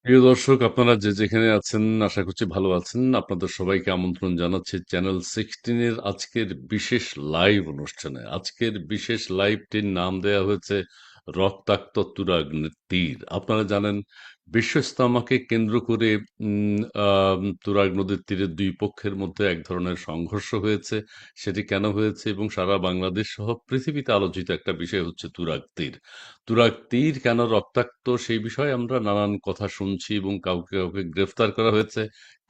প্রিয় দর্শক, আপনারা যে যেখানে আছেন আশা করছি ভালো আছেন। আপনাদের সবাইকে আমন্ত্রণ জানাচ্ছি চ্যানেল 16 এর আজকের বিশেষ লাইভ অনুষ্ঠানে। আজকের বিশেষ লাইভটির নাম দেয়া হয়েছে রক্তাক্ত তুরাগের তীর। আপনারা জানেন বিশ্ব ইজতেমাকে কেন্দ্র করে তুরাগ নদীর তীরে দুই পক্ষের মধ্যে এক ধরনের সংঘর্ষ হয়েছে। সেটি কেন হয়েছে এবং সারা বাংলাদেশ সহ পৃথিবীতে আলোচিত একটা বিষয় হচ্ছে তুরাগ তীর। তুরাগ তীর কেন রক্তাক্ত সেই বিষয়ে আমরা নানান কথা শুনছি এবং কাউকে কাউকে গ্রেফতার করা হয়েছে।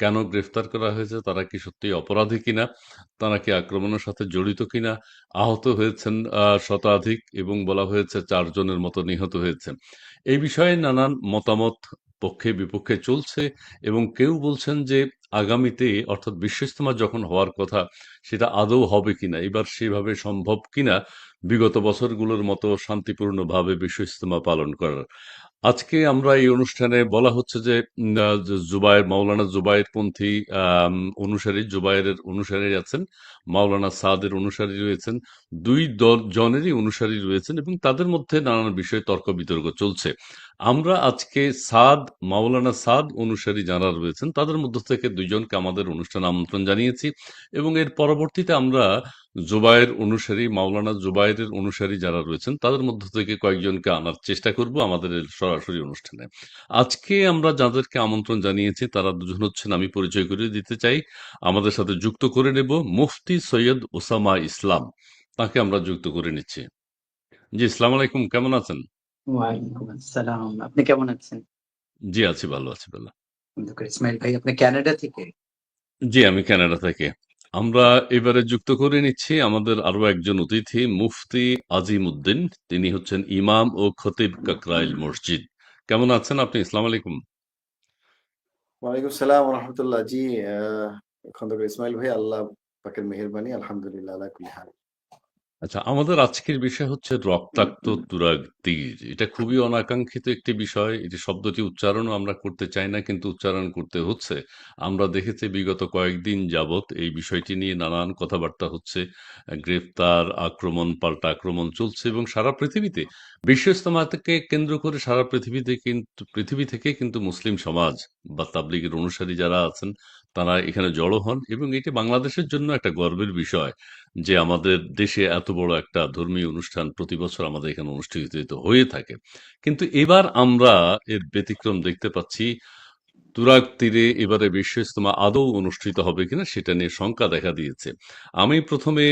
কেন গ্রেফতার করা হয়েছে, তারা কি সত্যি অপরাধী কিনা, তারা কি আক্রমণের সাথে জড়িত কিনা, আহত হয়েছেন শতাধিক এবং বলা হয়েছে 4 জনের মতো নিহত হয়েছে। এই বিষয়ে নানান মতামত পক্ষে বিপক্ষে চলছে এবং কেউ বলছেন যে আগামীতে অর্থাৎ বিশ্ব ইজতেমা যখন হওয়ার কথা সেটা আদৌ হবে কিনা, এবার সেভাবে সম্ভব কিনা বিগত বছরগুলোর মতো শান্তিপূর্ণভাবে বিশ্ব ইজতেমা পালন করার। আজকে আমরা এই অনুষ্ঠানে বলা হচ্ছে যে জুবায়ের মাওলানা জুবায়ের পন্থী অনুসারী, জুবায়েরের অনুসারী আছেন, মাওলানা সাদের অনুসারী রয়েছেন, দুই দল জনেরই অনুসারী রয়েছেন এবং তাদের মধ্যে নানান বিষয়ে তর্ক বিতর্ক চলছে। আমরা আজকে মাওলানা সাদ অনুসারী যারা রয়েছেন তাদের মধ্য থেকে দুইজনকে আমাদের অনুষ্ঠানে আমন্ত্রণ জানিয়েছি এবং এর পরবর্তীতে আমরা মাওলানা জুবায়েরের অনুসারী যারা রয়েছেন তাদের মধ্য থেকে কয়েকজনকে আনার চেষ্টা করব আমাদের এই সরাসরি অনুষ্ঠানে। আজকে আমরা যাদেরকে আমন্ত্রণ জানিয়েছি তারা দুজন হচ্ছেন, আমি পরিচয় করে দিতে চাই। আমাদের সাথে যুক্ত করে নেব মুফতি সৈয়দ ওসামা ইসলাম, তাকে আমরা যুক্ত করে নিচ্ছি। জি, আসসালামু আলাইকুম, কেমন আছেন? ওয়ালাইকুম আসসালাম। আপনি কেমন আছেন? জি, আছি ভালো, আছি ভালো। ইসমাইল ভাই, আপনি কানাডা থেকে? জি, আমি কানাডা থেকে। আমরা এবারে যুক্ত করে নিচ্ছি আমাদের আরো একজন অতিথি, মুফতি আজিম উদ্দিন। তিনি হচ্ছেন ইমাম ও খতিব কাকরাইল মসজিদ। কেমন আছেন আপনি? আসসালামু আলাইকুম। ওয়ালাইকুম সালাম রহমতুল্লাহ। জি, খন্দকার ইসমাইল ভাই, আল্লাহ পাকের মেহেরবানি, আলহামদুলিল্লাহ আলা কুল্লি হাল। আচ্ছা, আমাদের আজকের বিষয় হচ্ছে রক্তাক্ত তুরাগ তীর। এটা খুবই অনাকাঙ্ক্ষিত একটি বিষয়। এটি শব্দটি উচ্চারণও আমরা করতে চাই না, কিন্তু উচ্চারণ করতে হচ্ছে। আমরা দেখেছি বিগত কয়েকদিন যাবৎ এই বিষয়টি নিয়ে নানান কথাবার্তা হচ্ছে। গ্রেফতার, আক্রমণ, পাল্টা আক্রমণ চলছে এবং সারা পৃথিবীতে বিশ্ব ইজতেমাকে কেন্দ্র করে সারা পৃথিবী থেকে কিন্তু মুসলিম সমাজ বা তাবলিগের অনুসারী যারা আছেন তারা এখানে জড়ো হন এবং এটি বাংলাদেশের জন্য একটা গর্বের বিষয় যে আমাদের দেশে এত বড় একটা ধর্মীয় অনুষ্ঠান প্রতি বছর আমাদের এখানে অনুষ্ঠিত হয়ে থাকে। কিন্তু এবার আমরা এর ব্যতিক্রম দেখতে পাচ্ছি। তুরাগ তীরে এবারে বিশ্ব ইজতেমা আদৌ অনুষ্ঠিত হবে কিনা সেটা নিয়ে শঙ্কা দেখা দিয়েছে। আমি প্রথমে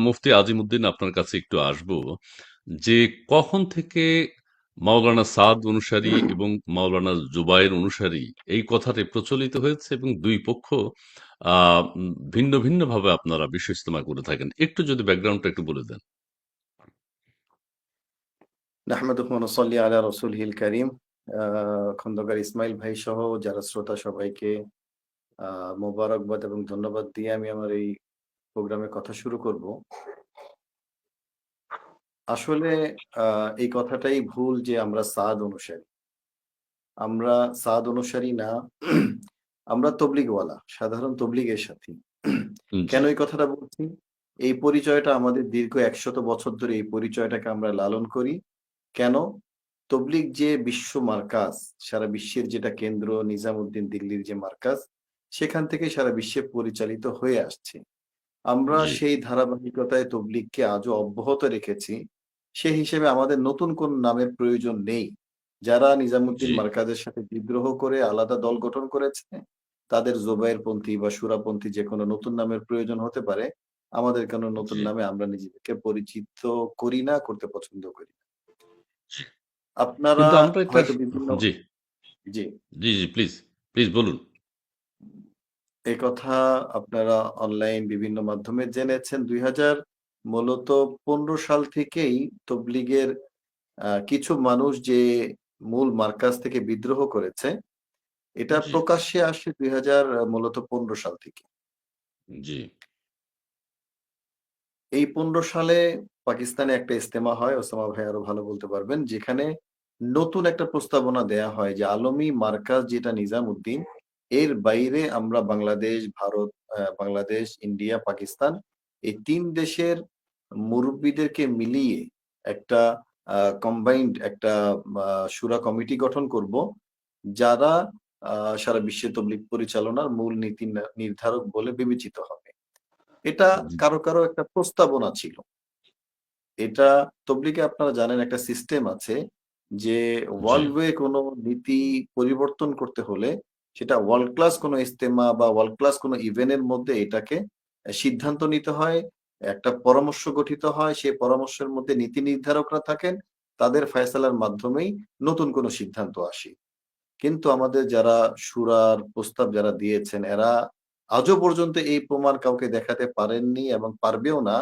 মুফতি আজিমউদ্দিন আপনার কাছে একটু আসব যে কখন থেকে মাওলানা সাদ অনুসারী এবং মাওলানা জুবায়ের অনুসারী এই কথাটি প্রচলিত হয়েছে এবং দুই পক্ষ ভিন্ন ভিন্ন ভাবে আপনারা বিশ্ব ইজতেমা করে থাকেন, একটু যদি ব্যাকগ্রাউন্ডটা একটু বলে দেন। নাহমাদুহু ওয়া নুসাল্লি আলা রাসূলিহিল কারীম। খন্দকার ইসমাইল ভাই সহ যারা শ্রোতা সবাইকে মোবারকবাদ এবং ধন্যবাদ দিয়ে আমি আমার এই প্রোগ্রামের কথা শুরু করব। আসলে এই কথাটাই ভুল যে আমরা সাদ অনুসারী। আমরা সাদ অনুসারী না, আমরা তবলিগওয়ালা, সাধারণ তবলিগের সাথী। জি, কেন এই কথাটা বলছি? এই পরিচয়টা আমাদের দীর্ঘ ১০০ বছর ধরে এই পরিচয়টাকে আমরা লালন করি। কেন? তবলিগ যে বিশ্ব মার্কাজ, সারা বিশ্বের যেটা কেন্দ্র, নিজামুদ্দিন দিল্লির যে মার্কাজ, সেখান থেকে সারা বিশ্বে পরিচালিত হয়ে আসছে। আমরা জি, সেই ধারাবাহিকতায় তবলিগকে আজও অব্যাহত রেখেছি। সেই হিসেবে আমাদের নতুন কোন নামের প্রয়োজন নেই। যারা নিজামুদ্দিন জি, মার্কাজের সাথে বিদ্রোহ করে আলাদা দল গঠন করেছে, তাদের জোবায়েরপন্থী বা সুরাপন্থী যেকোনো নতুন নামের প্রয়োজন হতে পারে। আমাদের কেন নতুন জি, নামে আমরা নিজেদেরকে পরিচিত করি না, করতে পছন্দ করি না। জি। আপনারা কিন্তু আমরা একটা হয়তো বিভিন্ন জি, জি, জি, জি, প্লিজ, প্লিজ বলুন। এই কথা আপনারা অনলাইন বিভিন্ন মাধ্যমে জেনেছেন। ২০০০ মূলত ১৫ সাল থেকেই তবলিগের কিছু মানুষ যে মূল মার্কাজ থেকে বিদ্রোহ করেছে, এটা জি, প্রকাশ্যে আসে ২০০০ মূলত ১৫ সাল থেকে। জি, এই ১৫ সালে পাকিস্তানে একটা ইজতেমা হয়, ওসামা ভাই আরো ভালো বলতে পারবেন, যেখানে নতুন একটা প্রস্তাবনা দেয়া হয় যে আলমী মার্কাজ যেটা নিজামুদ্দিন, এর বাইরে আমরা বাংলাদেশ, ভারত, বাংলাদেশ, ইন্ডিয়া, পাকিস্তান এই ৩ দেশের মুরুব্বিদেরকে মিলিয়ে একটা কম্বাইন্ড একটা শুরা কমিটি গঠন করব। যারা সারা বিশ্বে তবলিগ পরিচালনার মূল নীতি নির্ধারক বলে বিবেচিত হবে। এটা জি, কারো, কারো একটা প্রস্তাবনা ছিল। এটা তবলিগে আপনারা জানেন একটা সিস্টেম আছে যে জি, ওয়ার্ল্ড ওয়ে কোনো নীতি পরিবর্তন করতে হলে সেটা ওয়ার্ল্ড ক্লাস কোনো ইজতেমা বা ওয়ার্ল্ড ক্লাস কোনো ইভেন্টের মধ্যে এটাকে সিদ্ধান্ত নিতে হয়। একটা পরামর্শ গঠিত হয়। সেই পরামর্শের মধ্যে নীতি নির্ধারকরা থাকেন। তাদের ফয়সালার মাধ্যমেই নতুন কোনো সিদ্ধান্ত আসে। কিন্তু আমাদের যারা শুরার প্রস্তাব যারা দিয়েছেন এরা আজও পর্যন্ত এই প্রমাণ কাউকে দেখাতে পারেননি এবং পারবেও না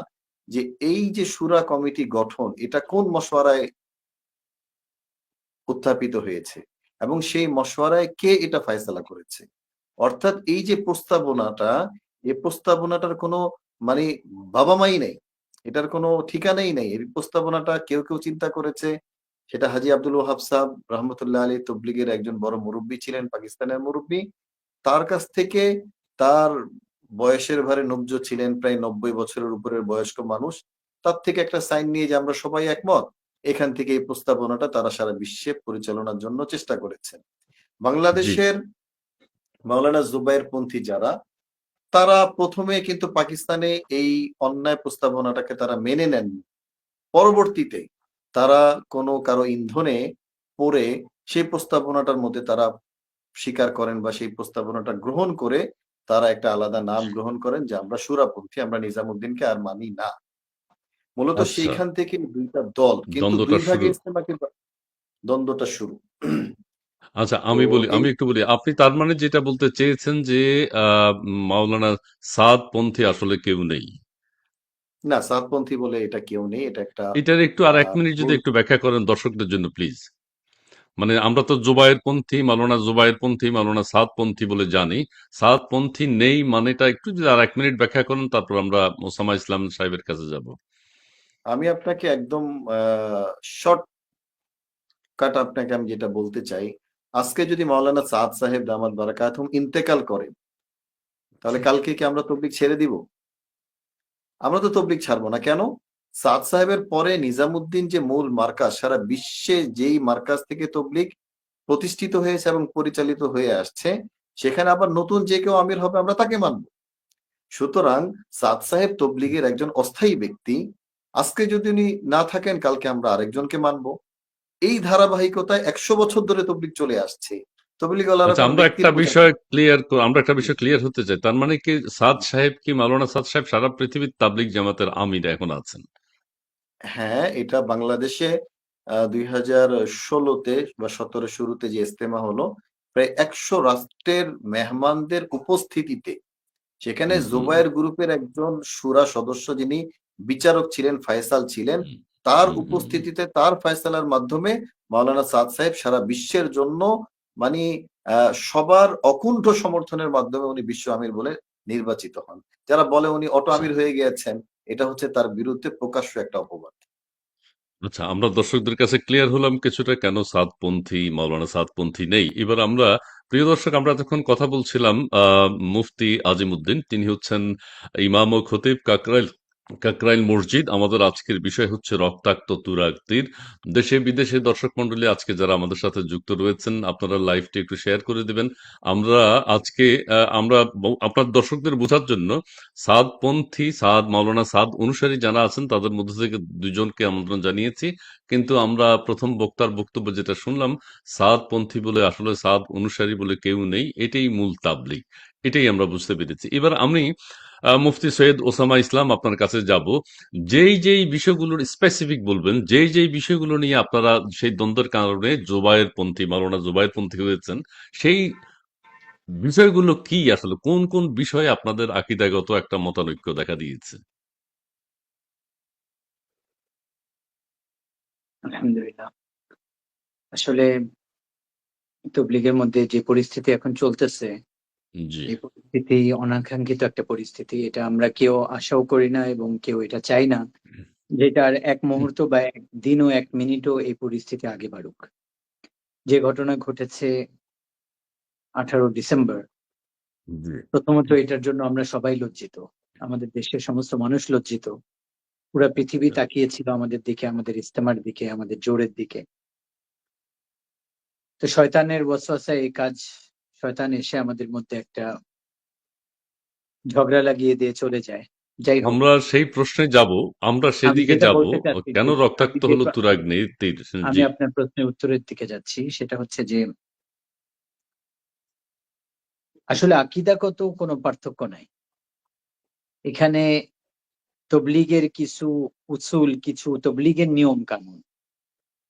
যে এই যে শুরা কমিটি গঠন এটা কোন মশওয়ারায় উত্থাপিত হয়েছে এবং সেই মশওয়ারায় কে এটা ফায়সালা করেছে। অর্থাৎ এই যে প্রস্তাবনাটা, এই প্রস্তাবনাটার কোনো মানে বাবা-মাই নেই। এটার কোনো ঠিকানাই নেই। এই প্রস্তাবনাটা কেউ চিন্তা করেছে। সেটা হাজী আব্দুল ওয়াহাব সাহেব রহমতুল্লাহ আলাইহ তবলিগের একজন বড় মুরুব্বি ছিলেন, পাকিস্তানের মুরুব্বি। তার কাছ থেকে তার বয়সের ভারে নব্য ছিলেন, প্রায় ৯০ বছরের উপরের বয়স্ক মানুষ। তার থেকে একটা সাইন নিয়ে যে আমরা সবাই একমত। এখান থেকে এই প্রস্তাবনাটা তারা সারা বিশ্বে পরিচালনার জন্য চেষ্টা করেছেন। জি। বাংলাদেশের মাওলানা জুবায়েরপন্থী যারা, তারা ১ম এ কিন্তু পাকিস্তানে এই অন্যায় প্রস্তাবনাটাকে তারা মেনে নেননি। পরবর্তীতে তারা কোনো কারো ইন্ধনে পড়ে সেই প্রস্তাবনাটার মধ্যে তারা স্বীকার করেন বা সেই প্রস্তাবনাটা গ্রহণ করে তারা একটা আলাদা নাম গ্রহণ করেন যে আমরা শুরাপন্থী, আমরা নিজামুদ্দিনকে আর মানি না। মূলত আচ্ছা, সেইখান থেকে ২ টা দল কিন্তু দ্বন্দ্বটা ২ ভাগে শুরু। ইস্তেমা কিন্তু দ্বন্দ্বটা শুরু। আচ্ছা, তো এই আমি একটু বলি। আপনি তার মানে যেটা বলতে চেয়েছেন যে আ মাওলানা সাদপন্থী আসলে কেউ নেই। না সাতপন্থী বলে এটা কেউ নেই। এটা একটা এটার একটু আর ১ মিনিট যদি ভুল। একটু ব্যাখ্যা করেন দর্শকদের জন্য প্লিজ। মানে আমরা তো জুবায়েরপন্থী, মাওলানা জুবায়েরপন্থী, মাওলানা সাদপন্থী বলে জানি। সাদপন্থী নেই মানেটা একটু যদি আর ১ মিনিট ব্যাখ্যা করেন তারপর আমরা ওসামা ইসলাম সাহেবের কাছে যাব। আমি আপনাকে একদম আ শর্ট কাট আপনাকে আমি যেটা বলতে চাই, আজকে যদি মাওলানা সাদ সাহেব দামাত বারাকাতুহুম ইন্তেকাল করেন, তাহলে কালকে কি আমরা তবলিগ ছেড়ে দিব? আমরা তো তবলিগ ছাড়বো না। কেন? সাদ সাহেবের পরে নিজামুদ্দিন যে মূল মার্কাজ, সারা বিশ্বে যেই মার্কাজ থেকে তবলিগ প্রতিষ্ঠিত হয়েছে এবং পরিচালিত হয়ে আসছে, সেখানে আবার নতুন যে কেউ আমির হবে আমরা তাকে মানব। সুতরাং সাদ সাহেব তবলিগের একজন অস্থায়ী ব্যক্তি। আজকে যদি উনি না থাকেন কালকে আমরা আরেকজনকে মানব। এই ধারাবাহিকতায় ১০০ বছর ধরে তবলিগ চলে আসছে। তবলিগওয়ালারা আচ্ছা, কোন ব্যক্তির পূজা করে না। আমরা একটা বিষয় ক্লিয়ার হতে চাই। তার মানে কি সাদ সাহেব কি মাওলানা সাদ সাহেব সারা পৃথিবীর তাবলিগ জামাতের আমির এখন আছেন? হ্যাঁ, এটা বাংলাদেশে ২০১৬ তে বা ১৭ শুরুতে যে ইজতেমা হলো, প্রায় ১০০ রাষ্ট্রের মেহমানদের উপস্থিতিতে সেখানে হুম, হুম, জুবায়ের গ্রুপের একজন শুরা সদস্য যিনি বিচারক ছিলেন, ফায়সাল ছিলেন। হুম, তার হুম, হুম, হুম। উপস্থিতিতে তার ফায়সালার মাধ্যমে মাওলানা সাদ সাহেব সারা বিশ্বের জন্য মানি সবার অকুণ্ঠ সমর্থনের মাধ্যমে উনি বিশ্ব আমির বলে নির্বাচিত হন। যারা বলে উনি অটো আচ্ছা, আমির হয়ে গিয়েছেন, এটা হচ্ছে তার বিরুদ্ধে প্রকাশ্য একটা অপবাদ। আচ্ছা, আমরা দর্শকদের কাছে ক্লিয়ার হলাম কিছুটা কেন সাদপন্থী মাওলানা সাদপন্থী নেই। এবার আমরা প্রিয় দর্শক আমরা এতক্ষণ কথা বলছিলাম মুফতি আজিমউদ্দিন। তিনি হচ্ছেন ইমাম ও খতিব কাকরাইল মসজিদ। আমাদের আজকের বিষয় হচ্ছে রক্তাক্ত তুরাগতীর। দেশে বিদেশে দর্শক মন্ডলী আজকে যারা আমাদের সাথে যুক্ত রয়েছেন আপনারা লাইভটি একটু শেয়ার করে দিবেন। আমরা আজকে আমরা আপনার দর্শকদের বোঝার জন্য মাওলানা সাদ অনুসারী যারা আছেন তাদের মধ্যে থেকে ২ জনকে আমন্ত্রণ জানিয়েছি। কিন্তু আমরা প্রথম বক্তার বক্তব্য যেটা শুনলাম, সাদপন্থী বলে আসলে সাদ অনুসারী বলে কেউ নেই। এটাই মূল তাবলীগ। এটাই আমরা বুঝতে পেরেছি। এবার আমি মুফতি সৈয়দ ওসামা ইসলাম আপনার কাছে যাব। যেই বিষয়গুলোর স্পেসিফিক বলবেন, যেই বিষয়গুলো নিয়ে আপনারা সেই দ্বন্দ্বের কারণে মাওলানা জুবায়েরপন্থী হয়েছেন, সেই বিষয়গুলো কি আসলে? কোন বিষয়ে আপনাদের আকীদাগত একটা মতানৈক্য দেখা দিয়েছে? আলহামদুলিল্লাহ। আসলে তবলিগের মধ্যে যে পরিস্থিতি এখন চলতেছে, জি, এই পরিস্থিতি অনাকাঙ্ক্ষিত একটা পরিস্থিতি। এটা আমরা কেউ আশাও করি না এবং কেউ এটা চাই না যে এটার ১ মুহূর্ত বা ১ দিনও ১ মিনিটও এই পরিস্থিতি আগে বাড়ুক। যে ঘটনা ঘটেছে ১৮ ডিসেম্বর, জি। প্রথমত এটার জন্য আমরা সবাই লজ্জিত। আমাদের দেশের সমস্ত মানুষ লজ্জিত। পুরা পৃথিবী তাকিয়ে ছিল আমাদের দিকে, আমাদের ইজতেমার দিকে, আমাদের জোরের দিকে। তো শয়তানের ওয়াসওয়াসায় এই কাজ, শয়তান এসে আমাদের মধ্যে একটা ঝগড়া লাগিয়ে দিয়ে চলে যায়। যাই হোক, আমরা সেই প্রশ্নে যাব, আমরা আমি সেদিকে যেটা যাব। বলতে চাচ্ছি কেন যে আমি রক্তাক্ত যে হলো তুরাগনির তীর? আমি জি। আপনার প্রশ্নের উত্তরের দিকে যাচ্ছি, সেটা হচ্ছে যে আসলে আকীদাগত কোনো পার্থক্য নাই এখানে। তবলিগের কিছু উসুল, কিছু তবলিগের নিয়ম কানুন,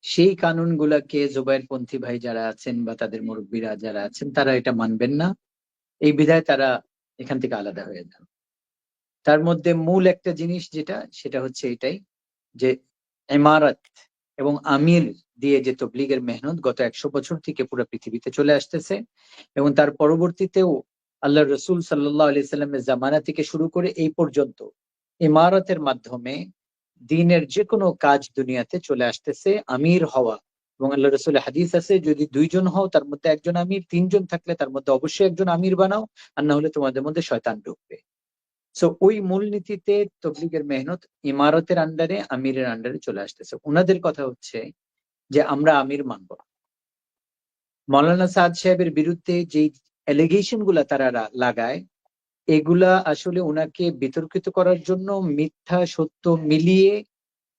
সেই কানুনগুলাকে জুবায়েরপন্থী ভাই যারা আছেন বা তাদের মুরব্বীরা যারা আছেন তারা এটা মানবেন না, এই বিধায় তারা এখান থেকে আলাদা হয়ে যান। তার মধ্যে মূল একটা জিনিস যেটা, সেটা হচ্ছে এটাই যে ইমারত এবং আমির দিয়ে যে তবলিগের মেহনত গত 100 বছর থেকে পুরো পৃথিবীতে চলে আসতেছে, এবং তার পরবর্তীতেও আল্লাহ রসুল সাল্লাল্লাহু আলাইহি সাল্লামের জামানা থেকে শুরু করে এই পর্যন্ত ইমারতের মাধ্যমে দিনের যে কোনো কাজ দুনিয়াতে চলে আসতেছে আমির হওয়া। এবং আল্লাহ রসুলের হাদিস আছে, যদি 2 জন হও তার মধ্যে একজন আমির, 3 জন থাকলে তার মধ্যে অবশ্যই একজন আমির বানাও, আর না হলে তোমাদের মধ্যে শয়তান ঢুকবে। সো ওই মূলনীতিতে তবলিগের মেহনত ইমারতের আন্ডারে, আমিরের আন্ডারে চলে আসতেছে। ওনাদের কথা হচ্ছে যে আমরা আমির মানব না। মৌলানা সাদ সাহেবের বিরুদ্ধে যেই অ্যালিগেশন গুলা তারা লাগায়, এগুলা আসলে ওনাকে বিতর্কিত করার জন্য, মিথ্যা সত্য মিলিয়ে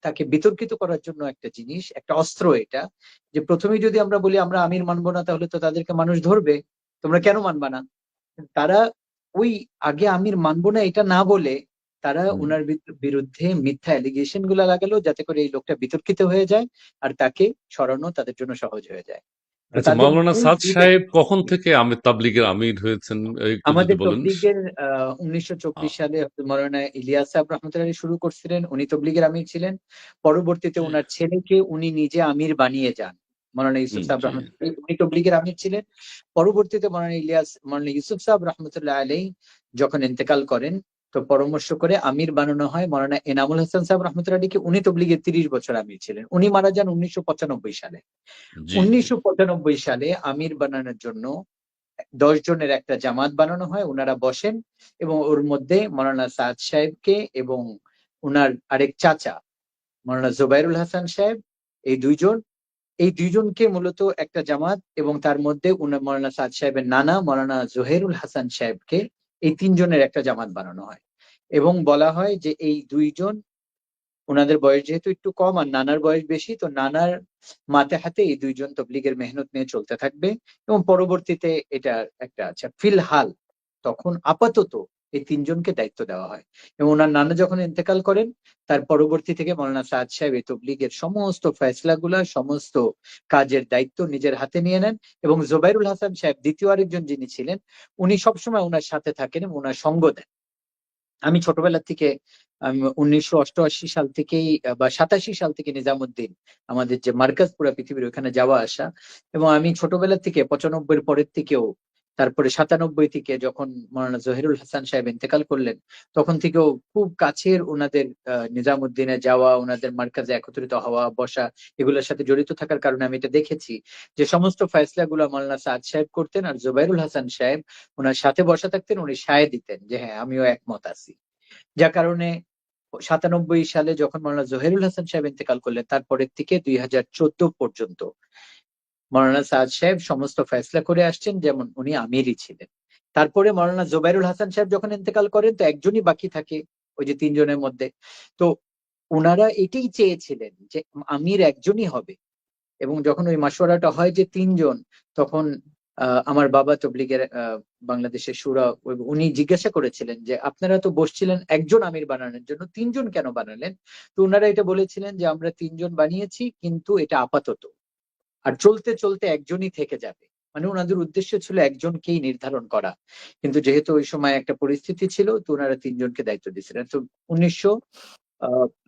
তাকে বিতর্কিত করার জন্য একটা জিনিস, একটা অস্ত্র এটা। যে প্রথমেই যদি আমরা বলি আমরা আমির মানবো না, তাহলে তো তাদেরকে মানুষ ধরবে, তোমরা কেন মানবা না। তারা ওই আগে আমির মানবো না এটা না বলে তারা হুম। ওনার বিরুদ্ধে মিথ্যা অ্যালিগেশন গুলা লাগালো, যাতে করে এই লোকটা বিতর্কিত হয়ে যায় আর তাকে সরানো তাদের জন্য সহজ হয়ে যায়। তো আচ্ছা, তাদের মাওলানা মূল সাদ বিরোধ সাহেব কখন থেকে তাবলিগের আমির হয়েছেন, একটু যদি আমাদের বলেন। তবলিগের আ 1924 সালে হযরত মাওলানা ইলিয়াস সাহেব রহমাতুল্লাহ আলাইহি শুরু করছিলেন, উনি তবলিগের আমির ছিলেন। পরবর্তীতে জি, উনার ছেলেকে উনি নিজে আমির বানিয়ে যান। মাওলানা ইউসুফ সাহেব জি। রহমাতুল্লাহ, উনি তবলিগের আমির ছিলেন। পরবর্তীতে মাওলানা ইউসুফ সাহেব রহমাতুল্লাহ আলাইহি যখন ইন্তেকাল করেন, তো পরামর্শ করে আমির বানানো হয় মাওলানা এনামুল হাসান সাহেব রহমাতুল্লাহ আলাইহিকে। উনি তবলিগের 30 বছর আমির ছিলেন। উনি মারা যান 1995 সালে। জি, জি। 1995 সালে আমির বানানোর জন্য 10 জনের একটা জামাত বানানো হয়, উনারা বসেন এবং ওর মধ্যে মাওলানা সাদ সাহেবকে এবং উনার আরেক চাচা মাওলানা জুবাইরুল হাসান সাহেব, এই 2 জন, এই 2 জনকে মূলত একটা জামাত, এবং তার মধ্যে মাওলানা সাদ সাহেবের নানা মাওলানা জহিরুল হাসান সাহেবকে, এই 3 জনের একটা জামাত বানানো হয়। এবং বলা হয় যে এই 2 জন, উনাদের বয়স যেহেতু একটু কম আর নানার বয়স বেশি, তো নানার মাথাহাতে এই 2 জন তবলিগের মেহনত নিয়ে চলতে থাকবে। এবং পরবর্তীতে এটা একটা, আচ্ছা ফিলহাল তখন আপাতত এই 3 জনকে দায়িত্ব দেওয়া হয়। এবং ওনার নানা যখন ইন্তেকাল করেন, তার পরবর্তী থেকে মাওলানা সাদ সাহেব এই তবলিগের সমস্ত ফয়সলাগুলা, সমস্ত কাজের দায়িত্ব নিজের হাতে নিয়ে নেন। এবং জুবাইরুল হাসান সাহেব দ্বিতীয় আরেকজন যিনি ছিলেন, উনি সবসময় ওনার সাথে থাকেন এবং ওনার সঙ্গ দেন। আমি ছোটবেলা থেকে 1988 সাল থেকেই বা 87 সাল থেকে নিজামুদ্দিন আমাদের যে মার্কাজ পুরা পৃথিবীর, ওখানে যাওয়া আসা। এবং আমি ছোটবেলা থেকে 95 পরের থেকেও, তারপরে 97 থেকে যখন মাওলানা জহিরুল হাসান সাহেব ইন্তেকাল করলেন, তখন থেকেও খুব কাছের ওনাদের নিজামুদ্দিনে যাওয়া, ওনাদের মার্কাজে একত্রিত হওয়া, বসা, এগুলোর সাথে জড়িত থাকার কারণে আমি এটা দেখেছি যে সমস্ত ফয়সলা গুলা মাওলানা সাদ সাহেব করতেন, আর জুবাইরুল হাসান সাহেব ওনার সাথে বসা থাকতেন, উনি সায় দিতেন যে হ্যাঁ আমিও একমত আছি। যার কারণে 97 সালে যখন মাওলানা জহিরুল হাসান সাহেব ইন্তেকাল করলেন, তারপরের থেকে 2014 পর্যন্ত মাওলানা সাদ সাহেব সমস্ত ফয়সলা করে আসছেন, যেমন উনি আমিরই ছিলেন। তারপরে মাওলানা জুবাইরুল হাসান সাহেব যখন ইন্তেকাল করেন, তো একজনই বাকি থাকে ওই যে 3 জনের মধ্যে। তো উনারা এটাই চেয়েছিলেন যে আমির একজনই হবে। এবং যখন ওই মাশওয়ারাটা হয় যে 3 জন, তখন আমার বাবা তবলিগের বাংলাদেশের শুরা, উনি জিজ্ঞাসা করেছিলেন যে আপনারা তো বসছিলেন একজন আমির বানানোর জন্য, 3 জন কেন বানালেন। তো উনারা এটা বলেছিলেন যে আমরা 3 জন বানিয়েছি, কিন্তু এটা আপাতত, আর চলতে চলতে একজনই থেকে যাবে। মানে ওনাদের উদ্দেশ্য ছিল একজনকেই নির্ধারণ করা। কিন্তু যেহেতু ওই সময় একটা পরিস্থিতি ছিল, তো ওনারা 3 জনকে দায়িত্ব দিয়েছিলেন। তো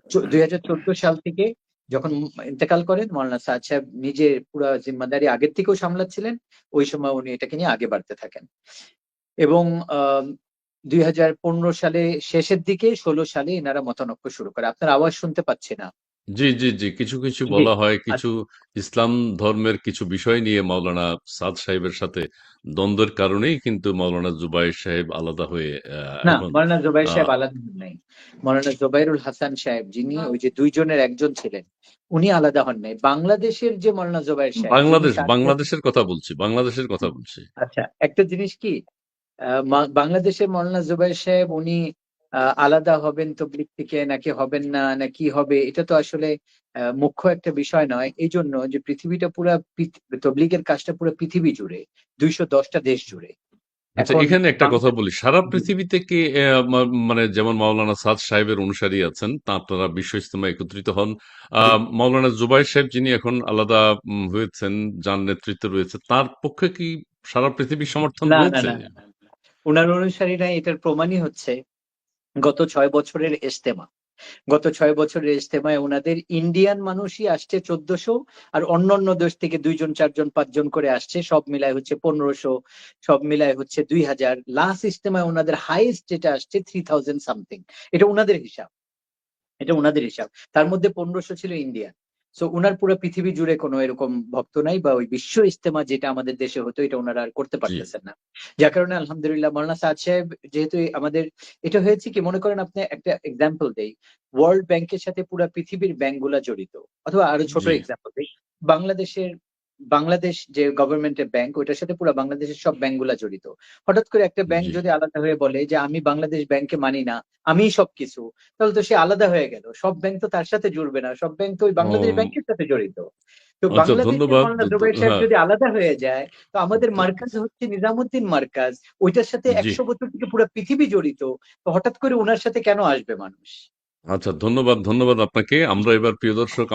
2014 সাল থেকে যখন ইন্তেকাল করেন, মাওলানা সাদ সাহেব নিজে পুরা জিম্মাদারি আগের থেকেও সামলাচ্ছিলেন, ওই সময় উনি এটাকে নিয়ে আগে বাড়তে থাকেন। এবং 2015 সালে শেষের দিকে, 16 সালে এনারা মতানৈক্য শুরু করে। আপনার আওয়াজ শুনতে পাচ্ছি না। জি, জি, জি। কিছু, কিছু জি। বলা হয়, আর কিছু ইসলাম ধর্মের কিছু বিষয় নিয়ে মাওলানা সাদ সাহেবের সাথে দ্বন্দ্বের কারণেই কিন্তু মাওলানা জুবায়ের সাহেব আলাদা হয়ে না, এখন মাওলানা জুবায়ের আ সাহেব আলাদা হন নাই। মাওলানা জুবায়েরুল হাসান সাহেব যিনি ওই যে ২ জনের একজন ছিলেন, উনি আলাদা হন নাই। বাংলাদেশের যে মাওলানা জুবায়ের সাহেব যিনি বাংলাদেশের কথা বলছি, বাংলাদেশের কথা বলছি। আচ্ছা, একটা জিনিস কি বাংলাদেশের মাওলানা জুবায়ের সাহেব উনি আলাদা হবেন তবলিগ থেকে নাকি হবেন না, না কি হবে এটা তো আসলে মুখ্য একটা বিষয় নয়। এইজন্য যে পৃথিবীটা পুরা তবলিগের কাজটা পুরা পৃথিবী জুড়ে, ২১০ টা দেশ জুড়ে। আচ্ছা, এখন এখানে একটা কথা বলি। সারা জি, পৃথিবীতে কি মানে যেমন মাওলানা সাদ সাহেবের অনুসারী আছেন, তা আপনারা বিশ্ব ইজতেমায় একত্রিত হন। জি। মাওলানা জুবায়ের সাহেব যিনি এখন আলাদা হয়েছেন, যার নেতৃত্বে রয়েছে, তার পক্ষে কি সারা পৃথিবীর সমর্থন না, না, রয়েছে? না, না, না। উনার অনুসারীরা এটার প্রমাণই হচ্ছে গত ৬ বছরের ইজতেমা। গত ৬ বছরের ইজতেমায় উনাদের ইন্ডিয়ান মানুষই আসছে ১৪০০ আর অন্যান্য দেশ থেকে ২ জন ৪ জন ৫ জন করে আসছে। সব মিলায় হচ্ছে ১৫০০, সব মিলায় হচ্ছে ২০০০। লাস্ট ইজতেমায় উনাদের হাইয়েস্ট যেটা আসছে ৩০০০ সামথিং। এটা উনাদের হিসাব। এটা উনাদের হিসাব। তার মধ্যে ১৫০০ ছিল ইন্ডিয়ান। সো উনার পুরো পৃথিবী জুড়ে কোনো এরকম ভক্ত নাই বা ওই বিশ্ব ইজতেমা যেটা আমাদের দেশে হতো এটা উনারা আর করতে জি, পারতেছেন না। যার কারণে আলহামদুলিল্লাহ মাওলানা সাদ সাহেব যেহেতু আমাদের এটা হয়েছে কি মনে করেন আপনি একটা এক্সাম্পল দেই। ওয়ার্ল্ড ব্যাংকের সাথে পুরা পৃথিবীর ব্যাংকগুলা জড়িত। অথবা আরো ছোট জি। এক্সাম্পল দেই। বাংলাদেশের বাংলাদেশ যে গভর্নমেন্টের ব্যাংক ওইটার সাথে পুরা বাংলাদেশের সব ব্যাংকগুলা জড়িত। হঠাৎ করে একটা ব্যাংক জি। যদি আলাদা হয়ে বলে যে আমি বাংলাদেশ ব্যাংকে মানি না, আমিই সবকিছু। তাহলে তো সে আলাদা হয়ে গেল। সব ব্যাংক তো তার সাথে জুড়বে না। সব ব্যাংক তো ওই বাংলাদেশ ও ব্যাংকের সাথে জড়িত। তো আচ্ছা, বাংলাদেশের ধন্যবাদ। মাওলানা জুবায়ের সাহেব হ্যাঁ, যদি আলাদা হয়ে যায়, তো আমাদের তো মার্কাজ হচ্ছে নিজামুদ্দিন মার্কাজ। ওইটার সাথে জি। ১০০ বছর থেকে পুরা পৃথিবী জড়িত। তো হঠাৎ করে উনার সাথে কেন আসবে মানুষ? আচ্ছা, ধন্যবাদ, ধন্যবাদ আপনাকে। আমরা এবার প্রিয় দর্শক,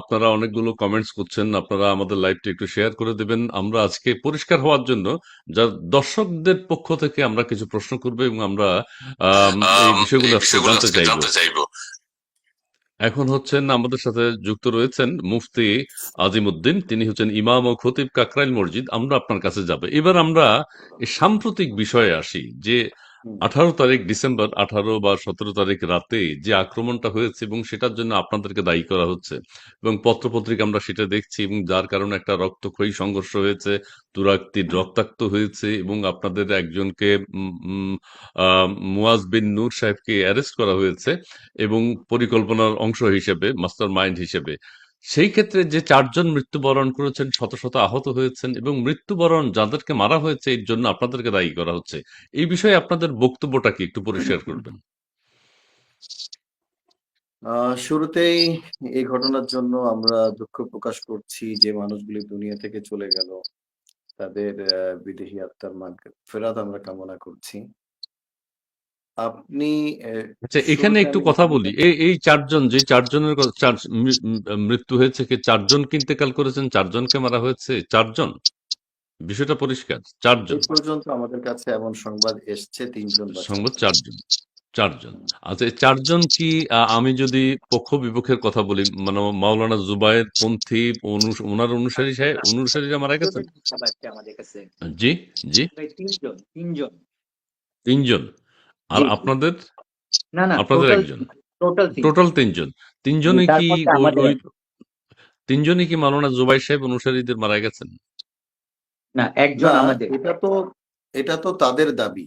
আপনারা অনেকগুলো কমেন্টস করছেন। আপনারা আমাদের লাইভটা একটু শেয়ার করে দেবেন। আমরা আজকে পরিষ্কার হওয়ার জন্য যা দর্শকদের পক্ষ থেকে আমরা কিছু প্রশ্ন করব এবং আমরা এই বিষয়গুলো এই আজকে বিষয়গুলো জানতে আজকে চাইবো। জানতে চাইবো। এখন হচ্ছেন আমাদের সাথে যুক্ত রয়েছেন মুফতি আজিমউদ্দিন। তিনি হচ্ছেন ইমাম ও খতিব কাকরাইল মসজিদ। আমরা আপনার কাছে যাব। এবার আমরা এই সাম্প্রতিক বিষয়ে আসি যে হুম। 18 তারিখ ডিসেম্বর, 18 বা 17 তারিখ রাতে যে আক্রমণটা হয়েছে এবং সেটার জন্য আপনাদেরকে দায়ী করা হচ্ছে এবং পত্রপত্রিকা আমরা সেটা দেখছি এবং যার কারণে একটা রক্তক্ষয়ী সংঘর্ষ হয়েছে, তুরাগতীর রক্তাক্ত হয়েছে এবং আপনাদের একজনকে উম, উম, মুয়াজ বিন নূর সাহেবকে অ্যারেস্ট করা হয়েছে এবং পরিকল্পনার অংশ হিসেবে, মাস্টার মাইন্ড হিসেবে। সেই ক্ষেত্রে যে ৪ জন মৃত্যুবরণ করেছেন, শত, শত আহত হয়েছেন এবং মৃত্যুবরণ যাদেরকে মারা হয়েছে এর জন্য আপনাদেরকে দায়ী করা হচ্ছে। এই বিষয়ে আপনাদের বক্তব্যটা কি একটু পরিষ্কার করবেন? শুরুতেই এই ঘটনার জন্য আমরা দুঃখ প্রকাশ করছি যে মানুষগুলি দুনিয়া থেকে চলে গেল। তাদের বিদেহী আত্মার মাগফিরাত আমরা কামনা করছি। আপনি আচ্ছা, এখানে শুরুতে একটু আমি কথা যেটা বলি। বললাম এই ৪ জন, যে ৪ জনের মৃত্যু হয়েছে, কি ৪ জন কি ইন্তেকাল করেছেন? ৪ জনকে মারা হয়েছে? ৪ জন? বিষয়টা পরিষ্কার। ৪ এ জন। পর্যন্ত আমাদের কাছে এমন সংবাদ এসছে ৩ জন বা ৪ সংবাদ জন। ৪ জন। ৪ জন। হুম। আচ্ছা, এই ৪ জন কি আমি যদি পক্ষ বিপক্ষের কথা বলি, মানে মাওলানা জুবায়ের পন্থী উনার অনুসারীরা মারা গেছেন? আমাদের কাছে জি, জি, ভাই ৩ জন, ৩ জন। ৩ জন। আর জি, জি। আপনাদের? না, না আপনাদের টোটাল ১ জন। ৩ জন। টোটাল ৩ জন। ৩ জি, জনই তার কি মধ্যে ওই আমাদের ওই একজন। ৩ জনই কি মাওলানা জুবায়ের সাহেব অনুসারীদের মারা গেছেন? না, না, একজন আমাদের। এটা তো তাদের দাবি।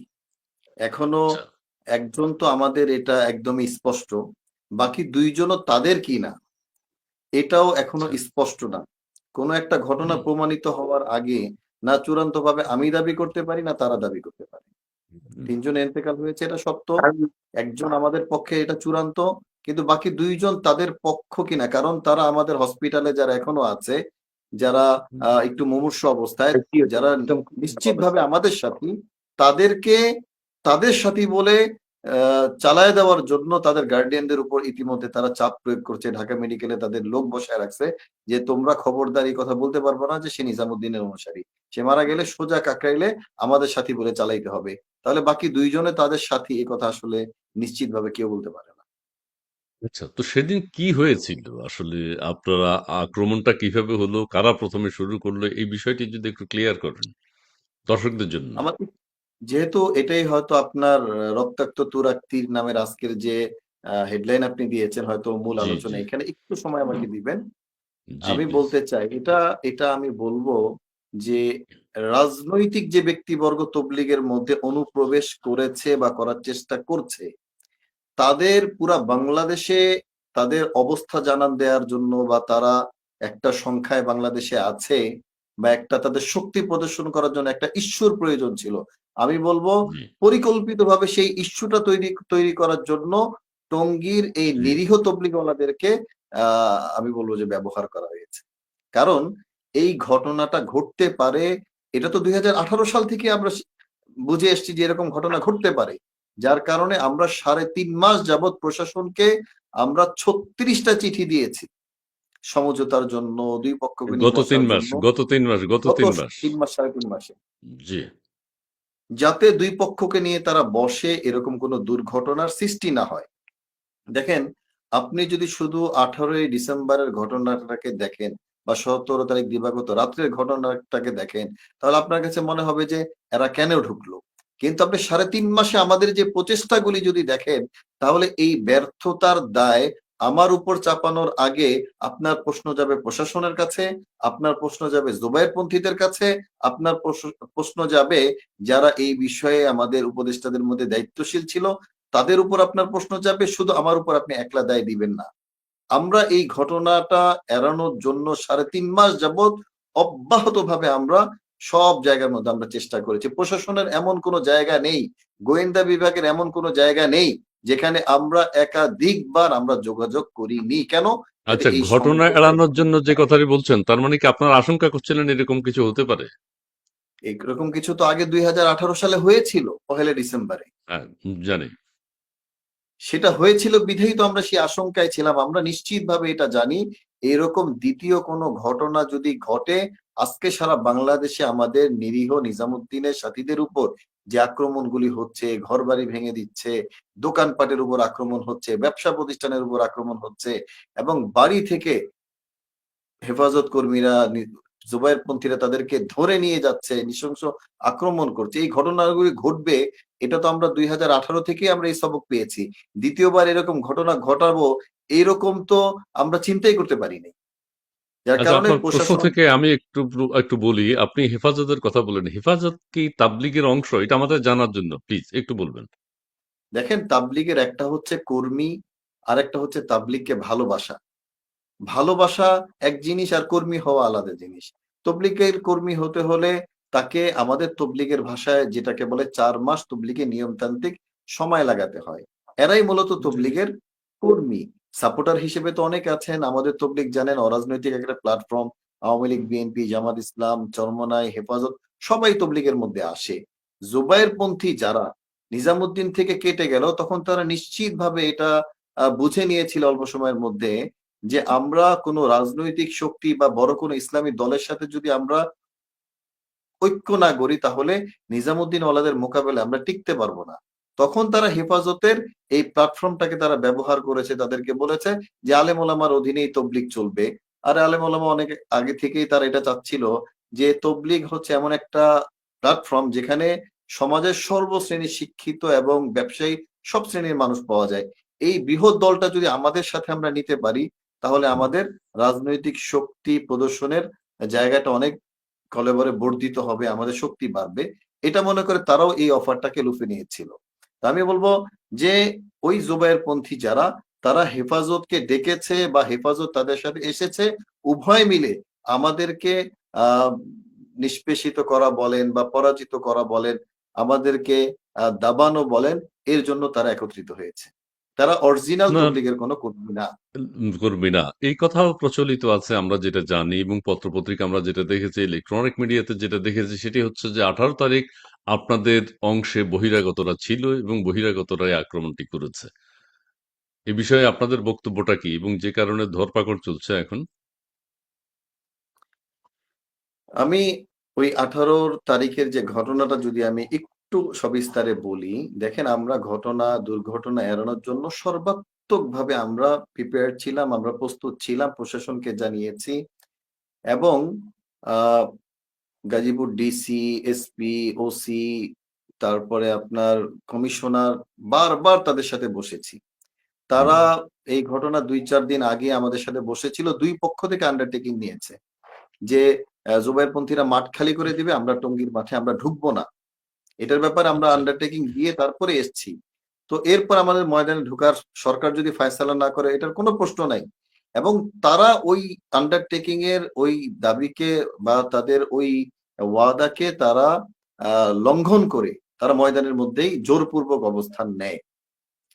এখনো আচ্ছা, একজন তো আমাদের এটা একদমই স্পষ্ট। বাকি ২ জনও তাদের কিনা এটাও এখনো আচ্ছা। স্পষ্ট না। কোন একটা ঘটনা হুম, প্রমাণিত হওয়ার আগে না চূড়ান্তভাবে আমি দাবি করতে পারি না তারা দাবি করতে পারে। হুম, ৩ জন ইন্তেকাল হয়েছে এটা সত্য। কারণ একজন আমাদের পক্ষে এটা চূড়ান্ত। কিন্তু বাকি ২ জন তাদের পক্ষ কিনা। কারণ তারা আমাদের হসপিটালে যারা এখনো আছে, যারা হুম। একটু মুমূর্ষু অবস্থায়, যারা একদম নিশ্চিতভাবে অবস্থায়। আমাদের সাথী, তাদেরকে তাদের সাথী বলে চালায় দেওয়ার জন্য তাদের গার্ডিয়ানদের উপর ইতিমধ্যে তারা চাপ প্রয়োগ করছে। ঢাকা মেডিকেলে তাদের লোক বসায় রাখছে যে, "তোমরা খবরদার এই কথা বলতে পারবা না যে সে নিজামুদ্দিনের অনুসারী। সে মারা গেলে সোজা কাকরাইলে আমাদের সাথী বলে চালাইতে হবে।" তাহলে বাকি ২ জনে তাদের সাথী এ কথা আসলে নিশ্চিতভাবে কেউ বলতে পারে না। আচ্ছা, তো সেদিন কি হয়েছিল? আসলে আপনারা আক্রমণটা কিভাবে হলো? কারা ১ম এ শুরু করলো? এই বিষয়টি যদি একটু ক্লিয়ার করেন দর্শকদের জন্য। আমাদের যেহেতু এটাই হয়তো আপনার রক্তাক্ত তুরাগ তীর নামের আজকের যে হেডলাইন আপনি দিয়েছেন, হয়তো মূল জি, আলোচনা জি, এখানে একটু সময় আমাকে দিবেন। জি আমি প্লিজ। বলতে চাই এটা এটা আমি বলবো যে রাজনৈতিক যে ব্যক্তিবর্গ তবলিগের মধ্যে অনুপ্রবেশ করেছে বা করার চেষ্টা করছে, তাদের পুরা বাংলাদেশে তাদের অবস্থা জানান দেওয়ার জন্য বা তারা একটা সংখ্যায় বাংলাদেশে আছে বা একটা তাদের শক্তি প্রদর্শন করার জন্য একটা ইস্যুর প্রয়োজন ছিল। আমি বলবো জি, পরিকল্পিতভাবে সেই ইস্যুটা তৈরি করার জন্য টঙ্গীর এই জি, নিরীহ তবলিগওয়ালাদেরকে আমি বলবো যে ব্যবহার করা হয়েছে। কারণ এই ঘটনাটা ঘটতে পারে, এটা তো ২০১৮ সাল থেকে আমরা বুঝে এসেছি যে এরকম ঘটনা ঘটতে পারে। যার কারণে আমরা ৩.৫ মাস যাবৎ প্রশাসনকে আমরা ৩৬ টা চিঠি দিয়েছি। সমঝোতার জন্য, ২ পক্ষকে নিয়ে গত ৩ বসার মাস, জন্য। গত ৩ মাস, গত গত ৩ মাস। ৩ মাস, ৩.৫ মাসে। জি, যাতে ২ পক্ষকে নিয়ে তারা বসে এরকম কোনো দুর্ঘটনার সৃষ্টি না হয়। দেখেন, আপনি যদি শুধু ১৮ই ডিসেম্বরের ঘটনাটাকে দেখেন বা ১৭ তারিখ দিবাগত রাত্রের ঘটনাটাকে দেখেন, তাহলে আপনার কাছে মনে হবে যে এরা কেন ঢুকলো? কিন্তু আপনি ৩.৫ মাসে আমাদের যে প্রচেষ্টাগুলি যদি দেখেন, তাহলে এই ব্যর্থতার দায় আমার উপর চাপানোর আগে আপনার প্রশ্ন যাবে প্রশাসনের কাছে, আপনার প্রশ্ন যাবে জুবায়েরপন্থীদের কাছে, আপনার প্রশ্ন যাবে যারা এই বিষয়ে আমাদের উপদেষ্টাদের মধ্যে দায়িত্বশীল ছিল, তাদের উপর আপনার প্রশ্ন যাবে, শুধু আমার উপর আপনি একলা দায় দিবেন না। আমরা এই ঘটনাটা এড়ানোর জন্য ৩.৫ মাস যাবৎ অব্যাহতভাবে আমরা সব জায়গার মধ্যে আমরা চেষ্টা করেছি। প্রশাসনের এমন কোন জায়গা নেই, গোয়েন্দা বিভাগের এমন কোন জায়গা নেই, যেখানে আমরা একাধিকবার আমরা যোগাযোগ করিনি। কেন? যাতে আচ্ছা, এই ঘটনা সংকটটা এড়ানোর এখান জন্য থেকে যে এড়ানো কথাটি যায়। বলছেন, তার মানে কি আপনারা আশঙ্কা করছিলেন এরকম কিছু হতে পারে? এরকম কিছু তো আগে ২০১৮ সালে হয়েছিল ১ ডিসেম্বরে। হ্যাঁ, জানি। সেটা হয়েছিল বিধায়ী তো আমরা সেই আশঙ্কায় ছিলাম। আমরা নিশ্চিতভাবে এটা জানি, এরকম দ্বিতীয় কোনো ঘটনা যদি ঘটে, আজকে সারা বাংলাদেশে আমাদের নিরীহ নিজামুদ্দিনের সাথীদের উপর যে আক্রমণগুলি হচ্ছে, ঘরবাড়ি ভেঙে দিচ্ছে, দোকানপাটের উপর আক্রমণ হচ্ছে, ব্যবসা প্রতিষ্ঠানের উপর আক্রমণ হচ্ছে এবং বাড়ি থেকে হেফাজত কর্মীরা জুবায়েরপন্থীরা তাদেরকে ধরে নিয়ে যাচ্ছে, নৃশংস আক্রমণ করছে। এই ঘটনাগুলি ঘটবে, এটা তো আমরা ২০১৮ থেকেই আমরা এই সবক পেয়েছি। দ্বিতীয়বার এরকম ঘটনা ঘটাবো এরকম তো আমরা চিন্তাই করতে পারিনি। যার আচ্ছা, কারণে আপনার প্রশ্ন প্রশাসন থেকে আমি একটু বলি। আপনি হেফাজতের কথা বললেন। হেফাজত কি তাবলিগের অংশ? এটা আমাদের জানার জন্য প্লিজ একটু বলবেন। দেখেন, তাবলিগের একটা হচ্ছে কর্মী, আরেকটা হচ্ছে তাবলিগকে ভালোবাসা। ভালোবাসা এক জিনিস আর কর্মী হওয়া আলাদা জিনিস। তবলিগের কর্মী হতে হলে তাকে আমাদের তবলিগের ভাষায় যেটাকে বলে ৪ মাস তবলিগে নিয়মতান্ত্রিক সময় লাগাতে হয়। এরাই মূলত জি, তবলিগের কর্মী। সাপোর্টার হিসেবে তো অনেকে আছেন। আমাদের তবলিগ জানেন অরাজনৈতিক একটা প্ল্যাটফর্ম। আওয়ামী লীগ, বিএনপি, জামাত ইসলাম, চরমনাই, হেফাজত সবাই তবলিগের মধ্যে আসে। জুবায়েরপন্থী যারা নিজামুদ্দিন থেকে কেটে গেল তখন তারা নিশ্চিতভাবে এটা বুঝে নিয়েছিল অল্প সময়ের মধ্যে যে আমরা কোনো রাজনৈতিক শক্তি বা বড় কোনো ইসলামী দলের সাথে যদি আমরা ঐক্য না গড়ি তাহলে নিজামুদ্দিন ওয়ালাদের মোকাবেলায় আমরা টিকতে পারবো না। তখন তারা হেফাজতের এই প্ল্যাটফর্মটাকে তারা ব্যবহার করেছে। তাদেরকে বলেছে যে আলেম ওলামার অধীনেই তবলিগ চলবে। আর আলেম ওলামা অনেক আগে থেকেই তারা এটা চাচ্ছিল যে তবলিগ হচ্ছে এমন একটা প্ল্যাটফর্ম যেখানে সমাজের সর্বশ্রেণীর শিক্ষিত এবং ব্যবসায়ী সব শ্রেণীর মানুষ পাওয়া যায়। এই বৃহৎ দলটা যদি আমাদের সাথে আমরা নিতে পারি তাহলে আমাদের রাজনৈতিক শক্তি প্রদর্শনের জায়গাটা অনেক কলেবরে বর্ধিত হবে, আমাদের শক্তি বাড়বে। এটা মনে করে তারাও এই অফারটাকে লুফে নিয়েছিল। তো আমি বলব যে ওই জুবায়েরপন্থী যারা তারা হেফাজতকে ডেকেছে বা হেফাজত তাদের সাথে এসেছে, উভয় মিলে আমাদেরকে আ নিষ্পেষিত করা বলেন বা পরাজিত করা বলেন, আমাদেরকে দাবানো বলেন, এর জন্য তারা একত্রিত হয়েছে। তারা অরিজিনাল আপনার তবলিগের কোন কর্মী না। কর্মী না। এই কথাও প্রচলিত আছে, আমরা যেটা জানি এবং পত্র-পত্রিকা আমরা যেটা দেখেছি, ইলেকট্রনিক মিডিয়াতে যেটা দেখেছি সেটি হচ্ছে যে ১৮ তারিখ আপনাদের অংশে বহিরাগতরা ছিল এবং বহিরাগতরাই আক্রমণটি করেছে। এ বিষয়ে আপনাদের বক্তব্যটা কি? এবং যে কারণে ধরপাকড় চলছে এখন? আমি ওই ১৮ তারিখের যে ঘটনাটা যদি আমি একটু সবিস্তারে বলি, দেখেন আমরা দুর্ঘটনা এড়ানোর জন্য সর্বাত্মকভাবে আমরা প্রিপেয়ার্ড ছিলাম, আমরা প্রস্তুত ছিলাম, প্রশাসনকে জানিয়েছি এবং আ গাজীপুর ডিসি, এসপি, ওসি তারপরে আপনার কমিশনার বারবার তাদের সাথে বসেছি। তারা এই ঘটনা ২-৪ দিন আগে আমাদের সাথে বসেছিল। ২ পক্ষ থেকে আন্ডারটেকিং নিয়েছে। যে জুবায়েরপন্থীরা মাঠ খালি করে দিবে, আমরা টঙ্গীর মাঠে আমরা ঢুকবো না। এটার ব্যাপারে আমরা আচ্ছা। আন্ডারটেকিং দিয়ে তারপরে এসছি। তো এরপর আমাদের ময়দানে ঢোকার সরকার যদি ফায়সালা না করে এটার কোনো প্রশ্ন নাই। এবং তারা ওই আন্ডারটেকিং এর ওই দাবিকে বা তাদের ওই ওয়াদাকে তারা লঙ্ঘন করে তারা ময়দানের মধ্যেই জোরপূর্বক অবস্থান নেয়।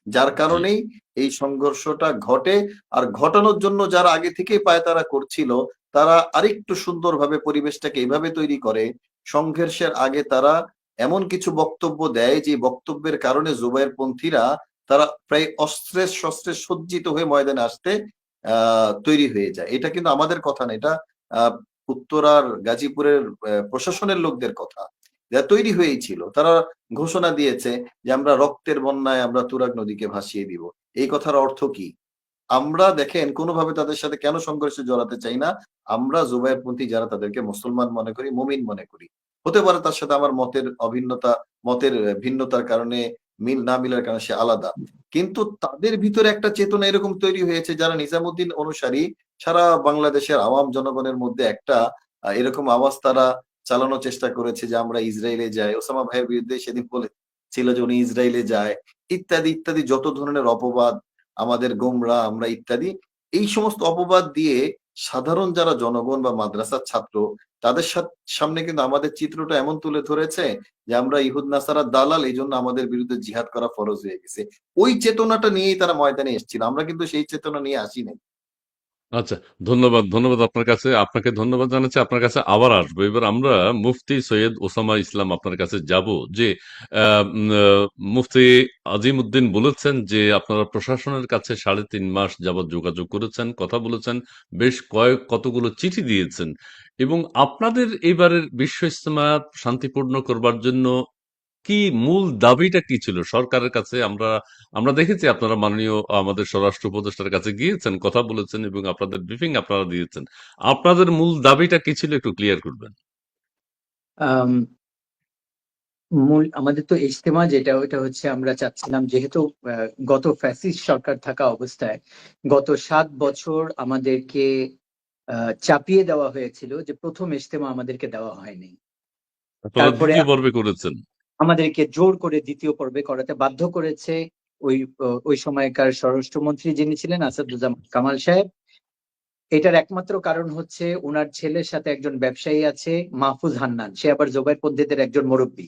যার জি। কারণেই এই সংঘর্ষটা ঘটে। আর ঘটানোর জন্য যারা আগে থেকেই পায়তারা করছিল, তারা আরেকটু সুন্দরভাবে পরিবেশটাকে এভাবে তৈরি করে, সংঘর্ষের আগে তারা এমন কিছু বক্তব্য দেয় যে বক্তব্যের কারণে জুবায়েরপন্থীরা তারা প্রায় অস্ত্রে-শস্ত্রে সজ্জিত হয়ে ময়দানে আসতে তৈরি হয়ে যায়। এটা কিন্তু আমাদের কথা না। এটা আ উত্তরার গাজীপুরের প্রশাসনের লোকদের কথা। যা তৈরি হয়েই ছিল। তারা ঘোষণা দিয়েছে যে আমরা রক্তের বন্যায় আমরা তুরাগ নদীকে ভাসিয়ে দিব। এই কথার অর্থ কি? আমরা দেখেন কোনোভাবে তাদের সাথে কেন সংঘর্ষে জড়াতে চাই না। আমরা জুবায়েরপন্থী যারা তাদেরকে মুসলমান মনে করি, মুমিন মনে করি। হতে পারে তার সাথে আমার মতের ভিন্নতার কারণে মিল না মিলার কারণে সে আলাদা। কিন্তু তাদের ভিতরে একটা চেতনা এরকম তৈরি হয়েছে যারা নিজামুদ্দিন অনুসারী সারা বাংলাদেশের আওয়াম জনগণের মধ্যে একটা এরকম আওয়াজ তারা চালানোর চেষ্টা করেছে যে আমরা ইসরায়েলে যাই। ওসামা ভাইয়ের বিরুদ্ধে সেদিন বলেছিল যে উনি ইসরায়েলে যায়। ইত্যাদি, ইত্যাদি যত ধরনের অপবাদ আমাদের গোমরা আমরা ইত্যাদি। এই সমস্ত অপবাদ দিয়ে সাধারণ যারা জনগণ বা মাদ্রাসার ছাত্র তাদের সামনে কিন্তু আমাদের চিত্রটা এমন তুলে ধরেছে যে আমরা ইহুদ নাসারার দালাল এইজন্য আমাদের বিরুদ্ধে জিহাদ করা ফরজ হয়ে গেছে। ওই চেতনাটা নিয়েই তারা ময়দানে এসেছিল। আমরা কিন্তু সেই চেতনা নিয়ে আসি নাই। আচ্ছা, ধন্যবাদ, ধন্যবাদ আপনার কাছে। আপনাকে ধন্যবাদ জানাচ্ছি। আপনার কাছে আবার আসবো। এবার আমরা মুফতি সৈয়দ ওসামা ইসলাম আপনার কাছে যাব যে মুফতি আজিমউদ্দিন বলেছেন যে আপনারা প্রশাসনের কাছে ৩.৫ মাস যাবৎ যোগাযোগ করেছেন, কথা বলেছেন, বেশ কতগুলো চিঠি দিয়েছেন এবং আপনাদের এবারের বিশ্ব ইজতেমা শান্তিপূর্ণ করবার জন্য কি মূল দাবিটা কি ছিল সরকারের কাছে? আমরা আমরা দেখেছি আপনারা মাননীয় আমাদের স্বরাষ্ট্র উপদেষ্টার কাছে গিয়েছেন, কথা বলেছেন এবং আপনাদের ব্রিফিং আপনারা দিয়েছেন। আপনাদের মূল দাবিটা কি ছিল একটু ক্লিয়ার করবেন? আম মূল আমাদের তো ইজতেমা যেটা ওইটা হচ্ছে আমরা চাচ্ছিলাম যেহেতু গত ফ্যাসিস্ট সরকার থাকা অবস্থায় গত ৭ বছর আমাদেরকে চাপিয়ে দেওয়া হয়েছিল যে প্রথম ইজতেমা আমাদেরকে দেওয়া হয়নি। আপনারা তারপরে ২য় পর্বে করেছেন। আমাদেরকে জোর করে দ্বিতীয় পর্বে করাতে বাধ্য করেছে ওই সময়কার স্বরাষ্ট্রমন্ত্রী যিনি ছিলেন আসাদুজ্জামান কামাল সাহেব। এটার একমাত্র কারণ হচ্ছে উনার ছেলের সাথে একজন ব্যবসায়ী আছে মাহফুজ হান্নান, সে আবার জুবায়েরপন্থীদের একজন মুরব্বী।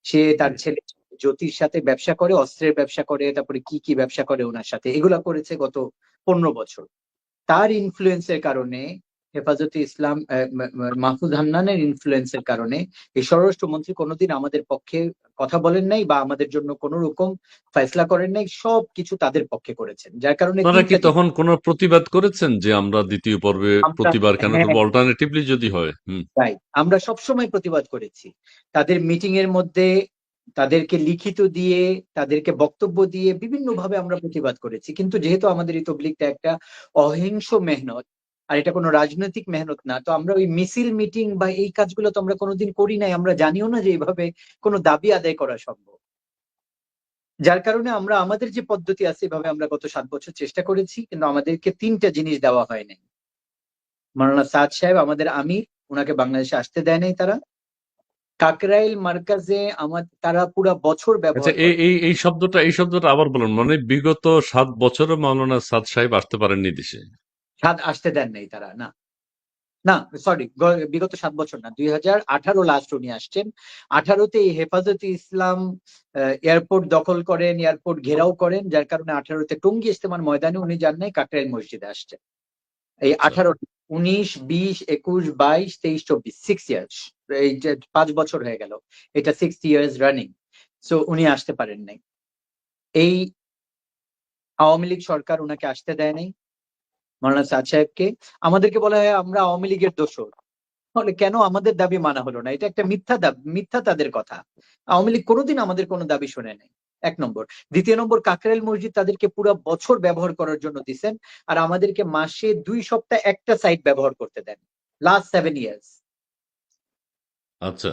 সে তার ছেলে জ্যোতির সাথে ব্যবসা করে, অস্ত্রের ব্যবসা করে, তারপরে কি কি ব্যবসা করে ওনার সাথে, এগুলা করেছে গত ১৫ বছর। তার ইনফ্লুয়েন্সের কারণে হেফাজতে ইসলাম মাহফুজ হান্নানের ইনফ্লুয়েন্সের কারণে এই স্বরাষ্ট্রমন্ত্রী কোনোদিন আমাদের পক্ষে কথা বলেন নাই বা আমাদের জন্য কোন রকম ফয়সলা করেন নাই, সবকিছু তাদের পক্ষে করেছেন, যার কারণে আপনারা কি ৩টা জিনিস তখন কোনো প্রতিবাদ করেছেন যে আমরা ২য় পর্বে আমরা, প্রতিবার কেন হ্যাঁ, করব অল্টারনেটিভলি যদি হয়? রাইট, আমরা সবসময় প্রতিবাদ করেছি। তাদের মিটিং এর মধ্যে তাদেরকে লিখিত দিয়ে, তাদেরকে বক্তব্য দিয়ে বিভিন্নভাবে আমরা প্রতিবাদ করেছি। কিন্তু যেহেতু আমাদের এই তবলিগটা একটা অহিংস মেহনত, আর এটা কোনো রাজনৈতিক মেহনত না, তো আমরা ওই মিছিল মিটিং বা এই কাজগুলো তো আমরা কোনোদিন করি নাই। আমরা জানিও না যে এইভাবে কোনো দাবি আদায় করা সম্ভব। যার কারণে আমরা আমাদের যে পদ্ধতি আছে এভাবে আমরা গত ৭ বছর চেষ্টা করেছি, কিন্তু আমাদেরকে ৩টা জিনিস দেওয়া হয় নাই। মাওলানা সাদ সাহেব আমাদের আমির, উনাকে বাংলাদেশে আসতে দেয় নাই তারা। কাকরাইল মার্কাজে তারা পুরা বছর আচ্ছা, ব্যবহার এই করে। এই এই শব্দটা আবার বলুন। মানে বিগত ৭ বছরে মাওলানা সাদ সাহেব আসতে পারেননি দেশে। আসতে দেন নাই তারা, না না, সরি, বিগত ৭ বছর না, ২০১৮ লাস্ট উনি আসছেন। ১৮তে এই হেফাজতে ইসলাম এয়ারপোর্ট দখল করেন, এয়ারপোর্ট ঘেরাও করেন, যার কারণে ১৮তে টঙ্গী ইজতেমার ময়দানে উনি যান নাই, কাকরাইল মসজিদে আসছেন। এই আচ্ছা। ১৮, ১৯, ২০, ২১, ২২, ২৩, ২৪, 6 ইয়ার্স, এই যে ৫ বছর হয়ে গেল, এটা 6 ইয়ার্স রানিং। সো উনি আসতে পারেন নাই। এই আওয়ামী লীগ সরকার উনাকে আসতে দেয় নাই, মাওলানা সাদ সাহেবকে। আমাদেরকে বলা হয় আমরা আওয়ামী লীগের দোসর। তাহলে কেন আমাদের দাবি মানা হলো না? এটা একটা মিথ্যা দাবি, মিথ্যা তাদের কথা। আওয়ামী লীগ কোনোদিন আমাদের কোনো দাবি শুনে নাই, ১ নম্বর। ২য় নম্বর, কাকরাইল মসজিদ তাদেরকে পুরো বছর ব্যবহার করার জন্য দিছেন, আর আমাদেরকে মাসে ২ সপ্তাহ একটা সাইট ব্যবহার করতে দেন, লাস্ট 7 ইয়ার্স। আচ্ছা।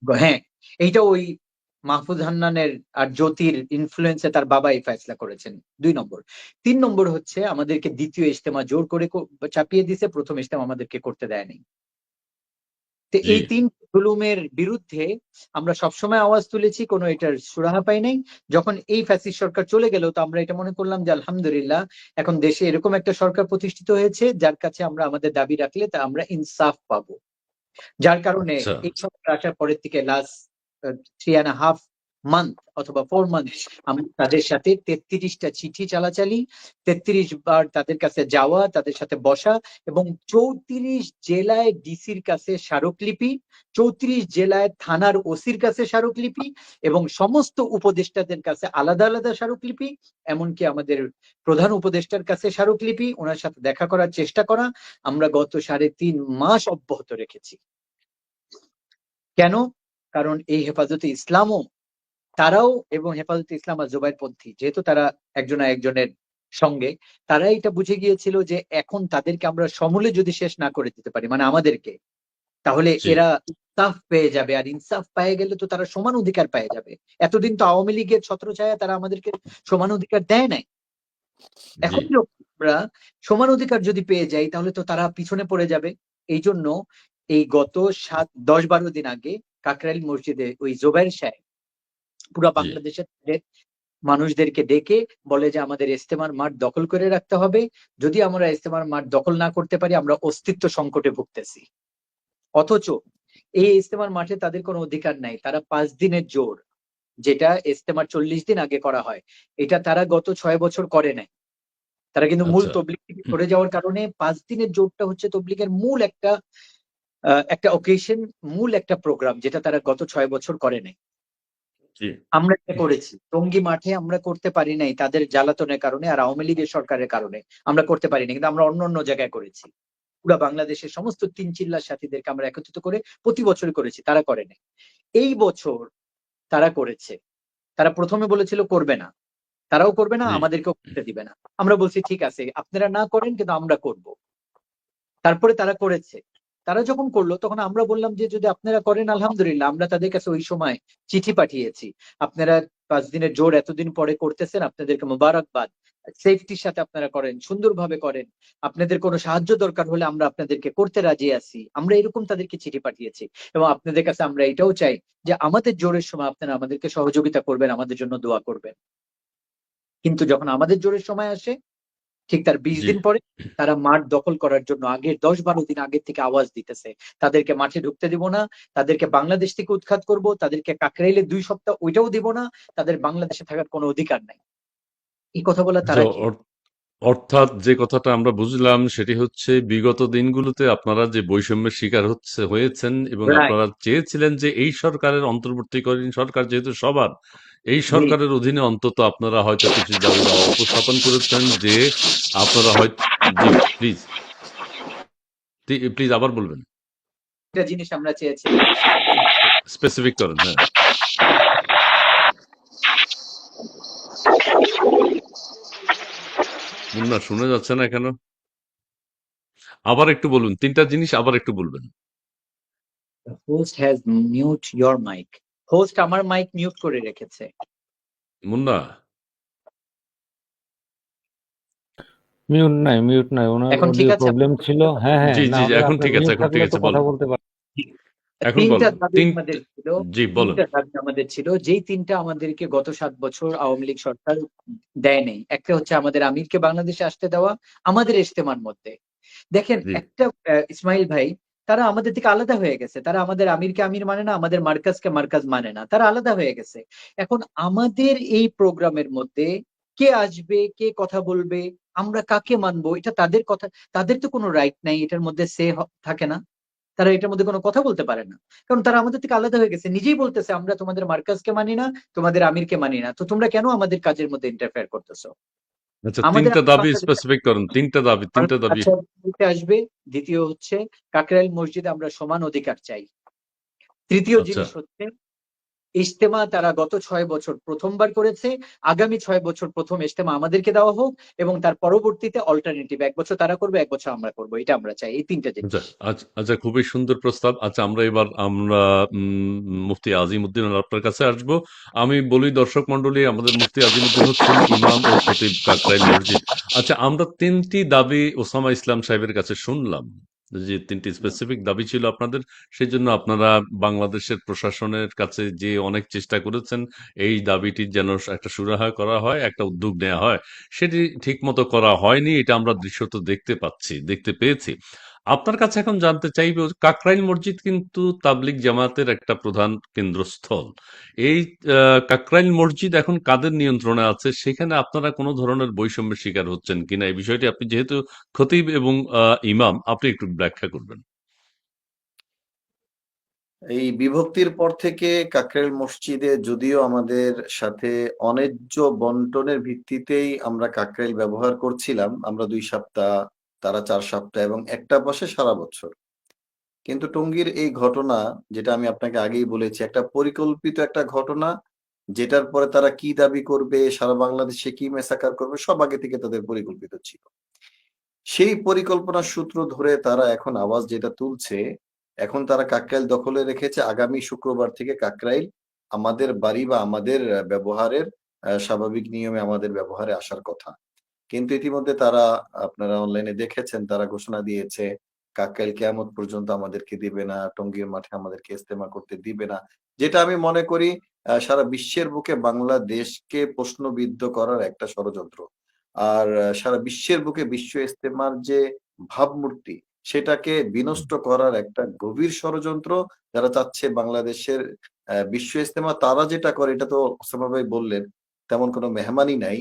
হ্যাঁ, এইটা ওই মাহফুজ হান্নানের আর জ্যোতির ইনফ্লুয়েন্সে তার বাবা এই ফয়সলা করেছেন। 2 নম্বর। 3 নম্বর হচ্ছে আমাদেরকে দ্বিতীয় ইজতেমা জোর করে চাপিয়ে দিছে, প্রথম ইজতেমা আমাদেরকে করতে দেয়নি। তো জি এই 3 জুলুমের বিরুদ্ধে আমরা সবসময় আওয়াজ তুলেছি, কোনো এটার সুরাহা পাই নাই। যখন এই ফ্যাসিস্ট সরকার চলে গেল, তো আমরা এটা মনে করলাম যে আলহামদুলিল্লাহ এখন দেশে এরকম একটা সরকার প্রতিষ্ঠিত হয়েছে যার কাছে আমরা আমাদের দাবি রাখলে তা আমরা ইনসাফ পাবো। যার কারণে আচ্ছা এই সরকার আসার পরের থেকে লাস্ট 3.5 মান্থ অথবা 4 মান্থ আমরা তাদের সাথে 33টা চিঠি চালাচালি, 33 বার তাদের কাছে যাওয়া, তাদের সাথে বসা, এবং 34 জেলায় ডিসির কাছে স্মারকলিপি, 34 জেলায় থানার ওসির কাছে স্মারকলিপি, এবং সমস্ত উপদেষ্টাদের কাছে আলাদা আলাদা স্মারকলিপি, এমনকি আমাদের প্রধান উপদেষ্টার কাছে স্মারকলিপি, ওনার সাথে দেখা করার চেষ্টা করা আমরা গত 3.5 মাস অব্যাহত রেখেছি। কেন? কারণ এই হেফাজতে ইসলামও, তারাও, এবং হেফাজতে ইসলাম আর জুবাইরপন্থী যেহেতু তারা একজন একজনের সঙ্গে, তারা এটা বুঝে গিয়েছিল যে এখন তাদেরকে আমরা সমূলে যদি শেষ না করে দিতে পারি, মানে আমাদেরকে, তাহলে জি এরা ইনসাফ পেয়ে যাবে, আর ইনসাফ পেয়ে গেলে তো তারা সমান অধিকার পেয়ে যাবে। এতদিন তো আওয়ামী লীগের ছত্রছায়া তারা আমাদেরকে সমান অধিকার দেয় নাই। জি এখন যখন আমরা সমান অধিকার যদি পেয়ে যাই তাহলে তো তারা পিছনে পড়ে যাবে। এই জন্য এই গত 10-12 দিন আগে কাকরাইল মসজিদে ওই জোবাইর সাহেব পুরা জি বাংলাদেশের মানুষদেরকে ডেকে বলে যে আমাদের ইজতেমার মাঠ দখল করে রাখতে হবে, যদি আমরা ইজতেমার মাঠ দখল না করতে পারি আমরা অস্তিত্ব সংকটে ভুগতেছি। অথচ এই ইজতেমার মাঠে তাদের কোনো অধিকার নাই। তারা 5 দিনের জোর, যেটা ইজতেমার 40 দিন আগে করা হয়, এটা তারা গত 6 বছর করে নাই। তারা কিন্তু মূল আচ্ছা তবলিগ থেকে সরে যাওয়ার কারণে 5 দিনের জোরটা হচ্ছে তবলিগের মূল একটা অকেশন, মূল একটা প্রোগ্রাম, যেটা তারা গত 6 বছর করে নাই। জি আমরা এটা করেছি। টঙ্গী মাঠে আমরা করতে পারি নাই তাদের জ্বালাতনের কারণে আর আওয়ামী লীগের সরকারের কারণে আমরা করতে পারি নাই, কিন্তু আমরা অন্য অন্য জায়গায় করেছি। পুরা বাংলাদেশের সমস্ত 3 চিল্লার সাথীদেরকে আমরা একত্রিত করে প্রতি বছরই করেছি, তারা করে নাই। এই বছর তারা করেছে। তারা প্রথমে বলেছিল করবে না, তারাও করবে না, জি আমাদেরকেও করতে দিবে না। আমরা বলছি ঠিক আছে আপনারা না করেন কিন্তু আমরা করব। তারপরে তারা করেছে। তারা যখন করলো তখন আমরা বললাম যে যদি আপনারা করেন আলহামদুলিল্লাহ, আমরা তাদের কাছে ওই সময় চিঠি পাঠিয়েছি, আপনারা 5 দিনের জোর এতদিন পরে করতেছেন, আপনাদেরকে মোবারকবাদ, সেফটির সাথে আপনারা করেন, সুন্দরভাবে করেন, আপনাদের কোনো সাহায্য দরকার হলে আমরা আপনাদেরকে করতে রাজি আছি। আমরা এরকম তাদেরকে চিঠি পাঠিয়েছি, এবং আপনাদের কাছে আমরা এটাও চাই যে আমাদের জোরের সময় আপনারা আমাদেরকে সহযোগিতা করবেন, আমাদের জন্য দোয়া করবেন। কিন্তু যখন আমাদের জোরের সময় আসে, ঠিক তার 20 জি দিন পরে তারা মাঠ দখল করার জন্য আগের 10-12 দিন আগের থেকে আওয়াজ দিতেছে তাদেরকে মাঠে ঢুকতে দিব না, তাদেরকে বাংলাদেশ থেকে উৎখাত করব, তাদেরকে কাকরাইলে 2 সপ্তাহ ওইটাও দিব না, তাদের বাংলাদেশে থাকার কোনো অধিকার নাই। এই কথা বলা যে তারা কি? অর্থাৎ যে কথাটা আমরা বুঝলাম সেটি হচ্ছে বিগত দিনগুলোতে আপনারা যে বৈষম্যের শিকার হয়েছেন এবং রাইট। আপনারা চেয়েছিলেন যে এই সরকারের অন্তর্বর্তীকালীন সরকার যেহেতু সবার, এই জি, সরকারের অধীনে অন্তত আপনারা হয়তো কিছু দাবি দাওয়া উপস্থাপন করেছেন যে আপনারা হয়তো জি প্লিজ প্লিজ আবার বলবেন একটা জিনিস আমরা চেয়েছিলাম। স্পেসিফিক করেন হ্যাঁ মুন্না শোনা যাচ্ছে না কেন আবার একটু বলুন 3টা জিনিস আবার একটু বলবেন The host has mute your mic. Host আমার মাইক মিউট করে রেখেছে। মুন্না মিউট নাই ওনার এখন ঠিক অডিও আছে? প্রবলেম ছিল। হ্যাঁ জি না জি জি হলে এখন আপনার ঠিক আছে মিউট এখন ঠিক থাকলে তো আছে কথা বলেন বলতে পারেন। এখন 3টা বলেন দাবি তিন আমাদের ছিল। জি বলেন 3টা দাবি আমাদের ছিল, যেই 3টা আমাদেরকে গত 7 বছর আওয়ামী লীগ সরকার দেয় নাই। একটা হচ্ছে আমাদের আমিরকে বাংলাদেশে আসতে দেওয়া আমাদের ইজতেমার মধ্যে। দেখেন জি একটা ইসমাইল ভাই, তারা আমাদের থেকে আলাদা হয়ে গেছে। তারা আমাদের আমিরকে আমির মানে না, আমাদের মার্কাজকে মার্কাজ মানে না, তারা আলাদা হয়ে গেছে। এখন আমাদের এই প্রোগ্রামের মধ্যে কে আসবে, কে কথা বলবে, আমরা কাকে মানবো, এটা তাদের কথা। তাদের তো কোনো রাইট নাই এটার মধ্যে থাকে না, তারা এটার মধ্যে কোনো কথা বলতে পারে না, কারণ তারা আমাদের থেকে আলাদা হয়ে গেছে। নিজেই বলতেছে আমরা তোমাদের মার্কাজকে মানি না, তোমাদের আমিরকে মানি না, তো তোমরা কেন আমাদের কাজের মধ্যে ইন্টারফেয়ার করতেছো? আচ্ছা আমাদের 3টা দাবি বাংলাদেশ স্পেসিফিক করেন 3টা দাবি আচ্ছা বলতে আসবে। দ্বিতীয় হচ্ছে কাকরাইল মসজিদে আমরা সমান অধিকার চাই। তৃতীয় আচ্ছা জিনিস হচ্ছে ইজতেমা তারা গত 6 বছর প্রথমবার করেছে, আগামী 6 বছর প্রথম ইজতেমা আমাদেরকে দেওয়া হোক এবং তার পরবর্তীতে অল্টারনেটিভ 1 বছর তারা করবে, 1 বছর আমরা করব। এটা আমরা চাই, এই 3টা জিনিস। আচ্ছা আচ্ছা আচ্ছা, খুবই সুন্দর প্রস্তাব। আচ্ছা, আমরা মুফতি আজিমউদ্দিন আপনার কাছে আসবো। আমি বলি দর্শক মন্ডলী, আমাদের মুফতি আজিমউদ্দিন হচ্ছেন ইমাম ও খতিব কাকরাইল মসজিদ। আচ্ছা, আমরা 3টি দাবি ওসামা ইসলাম সাহেবের কাছে শুনলাম, যে 3টি স্পেসিফিক দাবি ছিল আপনাদের। সেই জন্য আপনারা বাংলাদেশের প্রশাসনের কাছে যে অনেক চেষ্টা করেছেন এই দাবিটির যেন একটা সুরাহা করা হয়, একটা উদ্যোগ নেওয়া হয়, সেটি ঠিক মতো করা হয়নি। এটা আমরা দৃশ্যত দেখতে পেয়েছি। আপনার কাছে এখন জানতে চাইব, কাকরাইল মসজিদ কিন্তু তাবলিগ জামাতের একটা প্রধান কেন্দ্রস্থল। এই কাকরাইল মসজিদ এখন কাদের নিয়ন্ত্রণে আছে? সেখানে আপনারা কোনো ধরনের বৈষম্যের শিকার হচ্ছেন কিনা, এই বিষয়টি আপনি যেহেতু খতিব এবং ইমাম, আপনি একটু ব্যাখ্যা করবেন। এই বিভক্তির পর থেকে কাকরাইল মসজিদে যদিও আমাদের সাথে অন্যায্য বন্টনের ভিত্তিতেই আমরা কাকরাইল ব্যবহার করছিলাম, আমরা 2 সপ্তাহ, তারা 4 সপ্তাহ এবং একটা পাশে সারা বছর। কিন্তু টঙ্গীর এই ঘটনা, যেটা আমি আপনাকে আগেই বলেছি, একটা পরিকল্পিত একটা ঘটনা, যেটার পরে তারা কি দাবি করবে, সারা বাংলাদেশে কি মেসাকার করবে, সব আগে থেকে তাদের পরিকল্পিত ছিল। সেই পরিকল্পনার সূত্র ধরে তারা এখন আওয়াজ যেটা তুলছে, এখন তারা কাকরাইল দখলে রেখেছে। আগামী শুক্রবার থেকে কাকরাইল আমাদের বাড়ি বা আমাদের ব্যবহারের স্বাভাবিক নিয়মে আমাদের ব্যবহারে আসার কথা। কিন্তু ইতিমধ্যে তারা, আপনারা অনলাইনে দেখেছেন, তারা ঘোষণা দিয়েছে কাকরাইল কিয়ামত পর্যন্ত আমাদেরকে দিবে না, টঙ্গীর মাঠে আমাদেরকে ইজতেমা করতে দিবে না। যেটা আমি মনে করি সারা বিশ্বের বুকে বাংলাদেশকে প্রশ্নবিদ্ধ করার একটা ষড়যন্ত্র। আর সারা বিশ্বের বুকে বিশ্ব ইজতেমার যে ভাবমূর্তি, সেটাকে বিনষ্ট করার একটা গভীর ষড়যন্ত্র। যারা চাচ্ছে বাংলাদেশের বিশ্ব ইজতেমা, তারা যেটা করে, এটা তো ওসামা ভাই বললেন, তেমন কোনো মেহমানই নাই।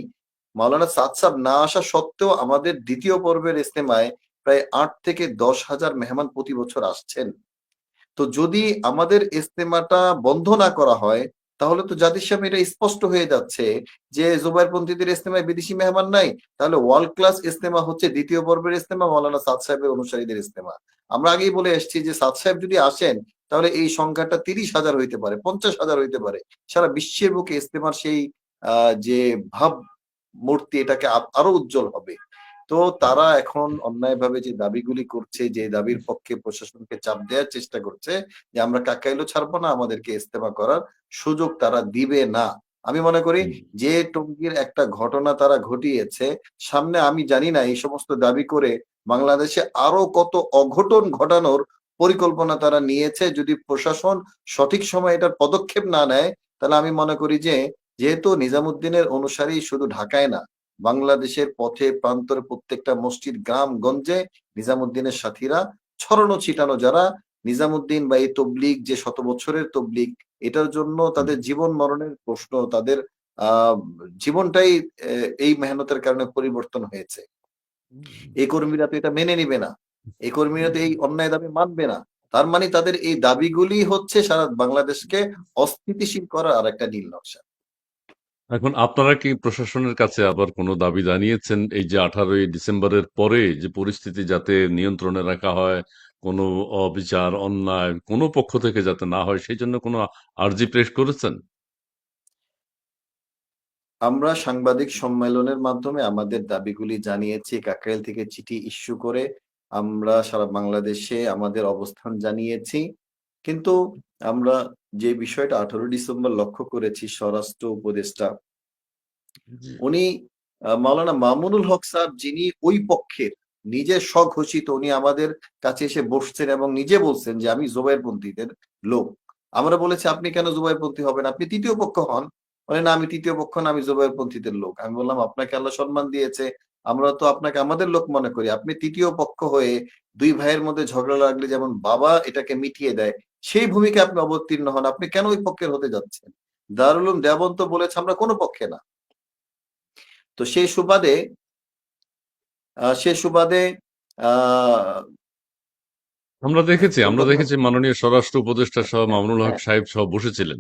মাওলানা সাদ সাহেব না আসা সত্ত্বেও আমাদের ২য় পর্বের ইজতেমায় প্রায় ৮ থেকে ১০,০০০ মেহমান প্রতি বছর আসছেন। তো যদি আমাদের ইজতেমাটা বন্ধ না করা হয়, তাহলে তো জাতির সামনে এটা স্পষ্ট হয়ে যাচ্ছে যে জুবাইরপন্থীদের ইজতেমায় বিদেশি মেহমান নাই। তাহলে ওয়ার্ল্ড ক্লাস ইজতেমা হচ্ছে ২য় পর্বের ইজতেমা, মাওলানা সাদ সাহেবের অনুসারীদের ইজতেমা। আমরা আগেই বলে এসেছি যে সাদ সাহেব যদি আসেন, তাহলে এই সংখ্যাটা ৩০,০০০ হইতে পারে, ৫০,০০০ হইতে পারে। সারা বিশ্বের বুকে ইজতেমার সেই যে ভাবমূর্তি, এটাকে আরো উজ্জ্বল হবে। তো তারা এখন অন্যায়ভাবে যে দাবিগুলি করছে, যে দাবির পক্ষে প্রশাসনকে চাপ দেওয়ার চেষ্টা করছে যে আমরা কাকরাইলও ছাড়বো না, আমাদেরকে ইজতেমা করার সুযোগ তারা দিবে না। আমি মনে করি যে টঙ্গীর একটা ঘটনা তারা ঘটিয়েছে, সামনে আমি জানি না এই সমস্ত দাবি করে বাংলাদেশে আরো কত অঘটন ঘটানোর পরিকল্পনা তারা নিয়েছে। যদি প্রশাসন সঠিক সময়ে এটার পদক্ষেপ না নেয়, তাহলে আমি মনে করি যে, যেহেতু নিজামুদ্দিনের অনুসারী শুধু ঢাকায় না, বাংলাদেশের পথে প্রান্তরে প্রত্যেকটা মসজিদ, গ্রাম গঞ্জে নিজামুদ্দিনের সাথীরা ছড়ানো ছিটানো, যারা নিজামুদ্দিন বা এই তবলিগ, যে শত বছরের তবলিগ, এটার জন্য তাদের জীবন মরণের প্রশ্ন, তাদের আহ জীবনটাই এই মেহনতের কারণে পরিবর্তন হয়েছে। এই কর্মীরা তো এটা মেনে নিবে না, এই কর্মীরা তো এই অন্যায় দাবি মানবে না। তার মানে তাদের এই দাবিগুলি হচ্ছে সারা বাংলাদেশকে অস্থিতিশীল করার আর একটা নীল নকশা। এখন আপনারা কি প্রশাসনের কাছে আবার কোনো দাবি জানিয়েছেন, এই যে 18ই ডিসেম্বরের পরে যে পরিস্থিতি যাতে নিয়ন্ত্রণে রাখা হয়, কোনো অবিচার অন্যায় কোনো পক্ষ থেকে যাতে না হয়, সেই জন্য কোনো আর্জি পেশ করেছেন? আমরা সাংবাদিক সম্মেলনের মাধ্যমে আমাদের দাবিগুলি জানিয়েছি, কাকরাইল থেকে চিঠি ইস্যু করে আমরা সারা বাংলাদেশে আমাদের অবস্থান জানিয়েছি। কিন্তু আমরা যে বিষয়টা 18 ডিসেম্বর লক্ষ্য করেছি, স্বরাষ্ট্র উপদেষ্টা জি। উনি মাওলানা মামুনুল হক স্যার, যিনি ওই পক্ষের, নিজে স্বঘোষিত, উনি আমাদের কাছে এসে বসছেন এবং নিজে বলছেন যে আমি জুবাইরপন্থীদের লোক। আমরা বলেছি আপনি কেন জুবাইরপন্থী হবেন, আপনি ৩য় পক্ষ হন। বলে না, আমি ৩য় পক্ষ না, আমি জুবাইরপন্থীদের লোক। আমি বললাম আপনাকে আল্লাহ সম্মান দিয়েছে, আমরা তো আপনাকে আমাদের লোক মনে করি। আপনি ৩য় পক্ষ হয়ে ২ ভাইয়ের মধ্যে ঝগড়া লাগলে যেমন বাবা এটাকে মিটিয়ে দেয়, সেই ভূমিকায় আপনি অবতীর্ণ হন, আপনি কেন ওই পক্ষের হতে যাচ্ছেন? দারুল উলুম দেওবন্দ বলেছে আমরা কোনো পক্ষে না। তো সেই সুবাদে সে সুবাদে আহ আমরা ঘটনা দেখেছি মাননীয় স্বরাষ্ট্র উপদেষ্টা সহ মামুনুল হক হ্যাঁ, সাহেব সহ বসেছিলেন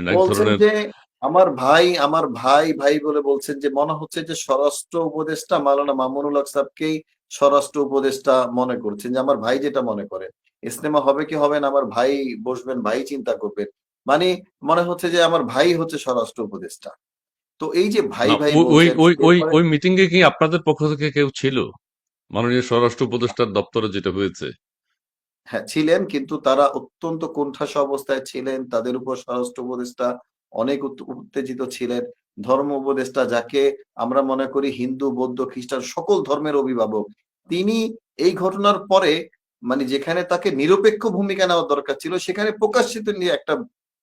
এক বলছেন ধরনের। যে আমার ভাই ভাই বলে বলছেন, যে মনে হচ্ছে যে স্বরাষ্ট্র উপদেষ্টা মাওলানা মামুনুল হক সাহেবকেই স্বরাষ্ট্র উপদেষ্টা মনে করছেন, যে আমার ভাই যেটা মনে করে। ইজতেমা হবে কি হবে না, আমার ভাই বসবেন, ভাই চিন্তা করবেন। মানে মনে হচ্ছে যে আমার ভাই হচ্ছে স্বরাষ্ট্র উপদেষ্টা। তো এই যে ভাই না, ভাই ওই ওই বলছেন, ওই ওই এরপরে ওই মিটিং এ কি আপনাদের পক্ষ থেকে কেউ ছিল? মাননীয় স্বরাষ্ট্র উপদেষ্টার দপ্তরে যেটা হয়েছে। হ্যাঁ, ছিলেন, কিন্তু তারা অত্যন্ত কোণঠাসা অবস্থায় ছিলেন। তাদের উপর স্বরাষ্ট্র উপদেষ্টা অনেক উত্তেজিত ছিলেন। ধর্ম উপদেষ্টা, যাকে আমরা মনে করি হিন্দু, বৌদ্ধ, খ্রিস্টান সকল ধর্মের অভিভাবক, তিনি এই ঘটনার পরে মানে যেখানে তাকে নিরপেক্ষ ভূমিকা নেওয়া দরকার ছিল, সেখানে প্রকাশ্যে তিনি একটা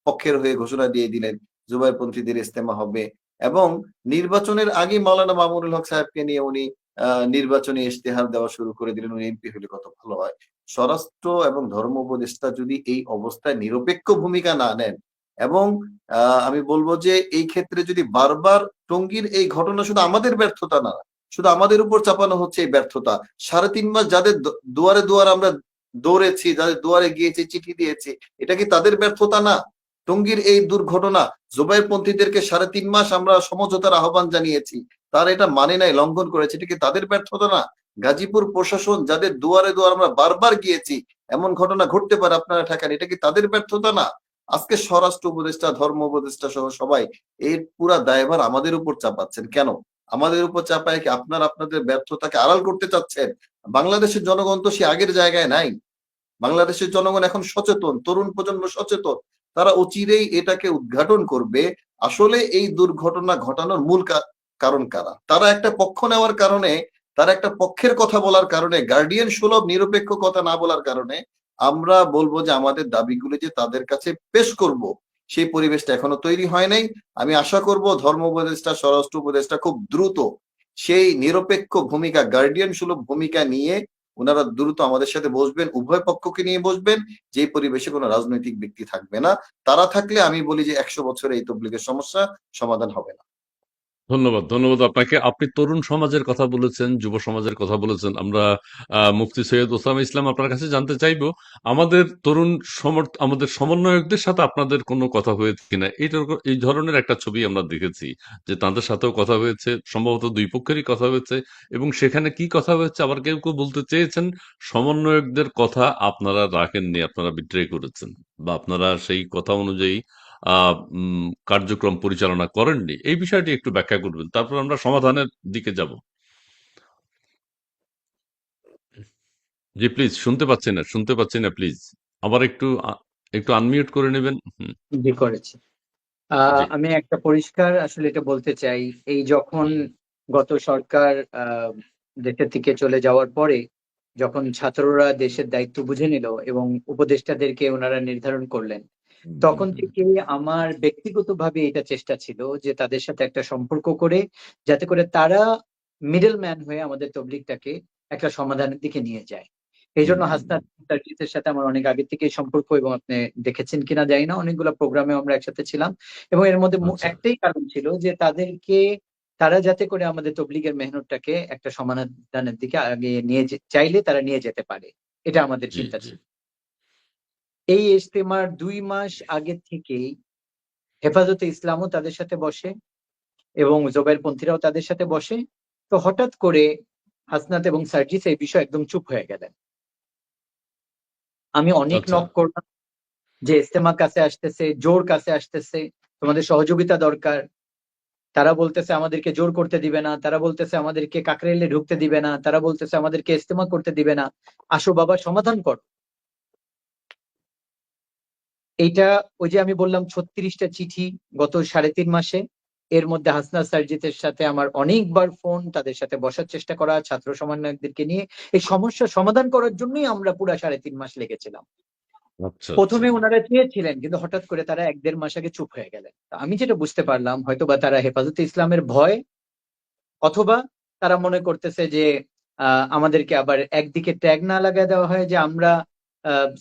পক্ষের হয়ে ঘোষণা দিয়ে দিলেন জুবাইরপন্থীদের ইস্তেমা হবে। এবং নির্বাচনের আগে মাওলানা মামুনুল হক সাহেবকে নিয়ে উনি নির্বাচনী ইশতেহার দেওয়া শুরু করে দিলেন, উনি এমপি হলে কত ভালো হয়। স্বরাষ্ট্র এবং ধর্ম উপদেষ্টা যদি এই অবস্থায় নিরপেক্ষ ভূমিকা না নেন, এবং আমি বলবো যে এই ক্ষেত্রে যদি বারবার টঙ্গীর এই ঘটনা শুধু আমাদের ব্যর্থতা না, শুধু আমাদের উপর চাপানো হচ্ছে এই ব্যর্থতা। ৩.৫ মাস যাদের দুয়ারে দুয়ারে আমরা দৌড়েছি, যাদের দুয়ারে গিয়েছি, চিঠি দিয়েছি, এটা কি তাদের ব্যর্থতা না? টঙ্গীর এই দুর্ঘটনা, জুবাইরপন্থীদেরকে ৩.৫ মাস আমরা সমঝোতার আহ্বান জানিয়েছি, তারা এটা মানে নাই, লঙ্ঘন করেছে, এটা কি তাদের ব্যর্থতা না? গাজীপুর প্রশাসন, যাদের দুয়ারে দুয়ারে আমরা বারবার গিয়েছি, এমন ঘটনা ঘটতে পারে আপনারা ঠেকান, এটা কি তাদের ব্যর্থতা না? আজকে স্বরাষ্ট্র উপদেষ্টা, ধর্ম উপদেষ্টা সহ সবাই এর পুরা দায়ভার আমাদের উপর চাপাচ্ছেন কেন? আমাদের উপর চাপায় কি আপনারা আপনাদের ব্যর্থতাকে আড়াল করতে চাচ্ছেন? বাংলাদেশের জনগণ তো সে আগের জায়গায় নাই। বাংলাদেশের জনগণ এখন সচেতন, তরুণ প্রজন্ম সচেতন। তারা অচিরেই এটাকে উদ্ঘাটন করবে আসলে এই দুর্ঘটনা ঘটানোর মূল কারণ কারা। তারা একটা পক্ষ নেওয়ার কারণে, তারা একটা পক্ষের কথা বলার কারণে, গার্ডিয়ান সুলভ নিরপেক্ষ কথা না বলার কারণে আমরা বলবো যে আমাদের দাবিগুলো যে তাদের কাছে পেশ করব, সেই পরিবেশটা এখনো তৈরি হয় নাই। আমি আশা করব ধর্ম উপদেষ্টা, স্বরাষ্ট্র উপদেষ্টা খুব দ্রুত সেই নিরপেক্ষ ভূমিকা, গার্ডিয়ান সুলভ ভূমিকা নিয়ে উনারা দ্রুত আমাদের সাথে বসবেন, উভয় পক্ষকে নিয়ে বসবেন, যে পরিবেশে কোনো রাজনৈতিক ব্যক্তি থাকবে না। তারা থাকলে আমি বলি যে ১০০ বছরে এই তবলিগের সমস্যা সমাধান হবে না। ধন্যবাদ, ধন্যবাদ আপনাকে। আপনি তরুণ সমাজের কথা বলেছেন, যুব সমাজের কথা বলেছেন। আমরা মুফতি সৈয়দ ওসামা ইসলাম আপনার কাছে জানতে চাইবো, আমাদের তরুণ আমাদের সমন্বয়কদের সাথে আপনাদের কোনো কথা হয়েছে কিনা? এই ধরনের একটা ছবি আমরা দেখেছি যে তাদের সাথেও কথা হয়েছে, সম্ভবত দুই পক্ষেরই কথা হয়েছে, এবং সেখানে কি কথা হয়েছে আবার কেউ কেউ বলতে চেয়েছেন সমন্বয়কদের কথা আপনারা রাখেননি, আপনারা বিট্রে করেছেন, বা আপনারা সেই কথা অনুযায়ী কার্যক্রম পরিচালনা করেননি। এই বিষয়টি একটু ব্যাখ্যা করবেন, তারপর আমরা সমাধানের দিকে যাব। জি প্লিজ, শুনতে পাচ্ছি না প্লিজ। আবার একটু একটু আনমিউট করে নেবেন। জি, করেছি। জি। আমি একটা পরিষ্কার আসলে এটা বলতে চাই, এই যখন গত সরকার দেশের থেকে চলে যাওয়ার পরে যখন ছাত্ররা দেশের দায়িত্ব বুঝে নিল এবং উপদেষ্টাদেরকে ওনারা নির্ধারণ করলেন, তখন থেকে আমার ব্যক্তিগতভাবে এটা চেষ্টা ছিল যে তাদের সাথে একটা সম্পর্ক করে, যাতে করে তারা মিডল ম্যান হয়ে আমাদের তবলিগটাকে একটা সমাধানের দিকে নিয়ে যায়। এই জন্য হাসনাত সার্জিসের সাথে আমার অনেক আগে থেকেই সম্পর্ক, এবং আপনি দেখেছেন কিনা জানি না, অনেকগুলো প্রোগ্রামে আমরা একসাথে ছিলাম। এবং এর মধ্যে আচ্ছা। একটাই কারণ ছিল যে তারা যাতে করে আমাদের তবলিগের মেহনতটাকে একটা সমাধানের দিকে আগে চাইলে তারা নিয়ে যেতে পারে, এটা আমাদের জি, চিন্তা জি। ছিল। এই ইজতেমার ২ মাস আগে থেকেই হেফাজতে ইসলামও তাদের সাথে বসে এবং জোবাইরপন্থীরাও তাদের সাথে বসে। তো হঠাৎ করে হাসনাত এবং সার্জিস এই বিষয়ে একদম চুপ হয়ে গেলেন। আমি অনেক আচ্ছা। নক করলাম যে ইজতেমা কাছে আসতেছে, জোর কাছে আসতেছে, তোমাদের সহযোগিতা দরকার। তারা বলতেছে আমাদেরকে জোর করতে দিবে না, তারা বলতেছে আমাদেরকে কাকরাইলে ঢুকতে দিবে না, তারা বলতেছে আমাদেরকে ইজতেমা করতে দিবে না। আসো বাবা, সমাধান করো। এইটা ওই যে আমি বললাম ৩৬টা চিঠি গত ৩.৫ মাসে, এর মধ্যে হাসনাত সার্জিতের সাথে আমার অনেকবার ফোন, তাদের সাথে বসার চেষ্টা করা, ছাত্র সমন্বয়কদেরকে নিয়ে এই সমস্যা সমাধান করার জন্যই আমরা পুরা ৩.৫ মাস লেগেছিলাম। আচ্ছা, আচ্ছা। প্রথমে ওনারা চেয়েছিলেন, কিন্তু হঠাৎ করে তারা ১-১.৫ মাস আগে চুপ হয়ে গেলেন। তা আমি যেটা বুঝতে পারলাম, হয়তোবা তারা হেফাজতে ইসলামের ভয়, অথবা তারা মনে করতেছে যে আমাদেরকে আবার একদিকে ট্যাগ না লাগায় দেওয়া হয় যে আমরা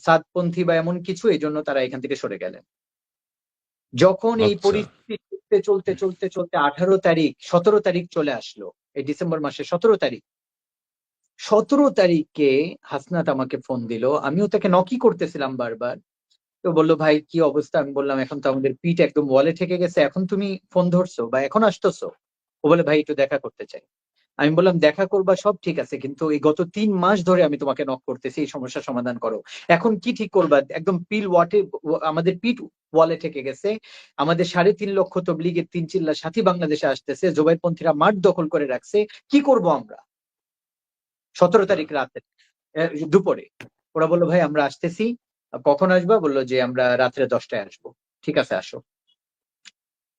সাদপন্থী বা এমন কিছু, এই জন্য তারা এখান থেকে সরে গেলেন। যখন এই আচ্ছা। পরিস্থিতি চলতে ১৭ তারিখ চলে আসলো, এই ডিসেম্বর মাসের ১৭ তারিখ, ১৭ তারিখে হাসনাত আমাকে ফোন দিল। আমিও তাকে নকই করতেছিলাম বারবার। তো বললো, ভাই কি অবস্থা? আমি বললাম, এখন তো আমাদের পিঠ একদম ওয়ালে ঠেকে গেছে, এখন তুমি ফোন ধরছো বা এখন আসতেছো? ও বলে, ভাই একটু দেখা করতে চাই। আমি বললাম দেখা করবা সব ঠিক আছে, কিন্তু এই গত 3 মাস ধরে আমি তোমাকে নক করতেছি এই সমস্যার সমাধান করো। এখন কি ঠিক করবা? একদম আমাদের পিঠ ওয়ালে ঠেকে গেছে। আমাদের 3.5 লক্ষ তবলিগের 3 চিল্লা সাথী বাংলাদেশে আসতেছে, জোবাইরপন্থীরা মাঠ দখল করে রাখছে। কি করব আমরা? 17 তারিখ রাতে দুপুরে ওরা বললো ভাই আমরা আসতেছি। কখন আসবা? বললো যে আমরা রাত্রে 10টায় আসবো। ঠিক আছে আসো।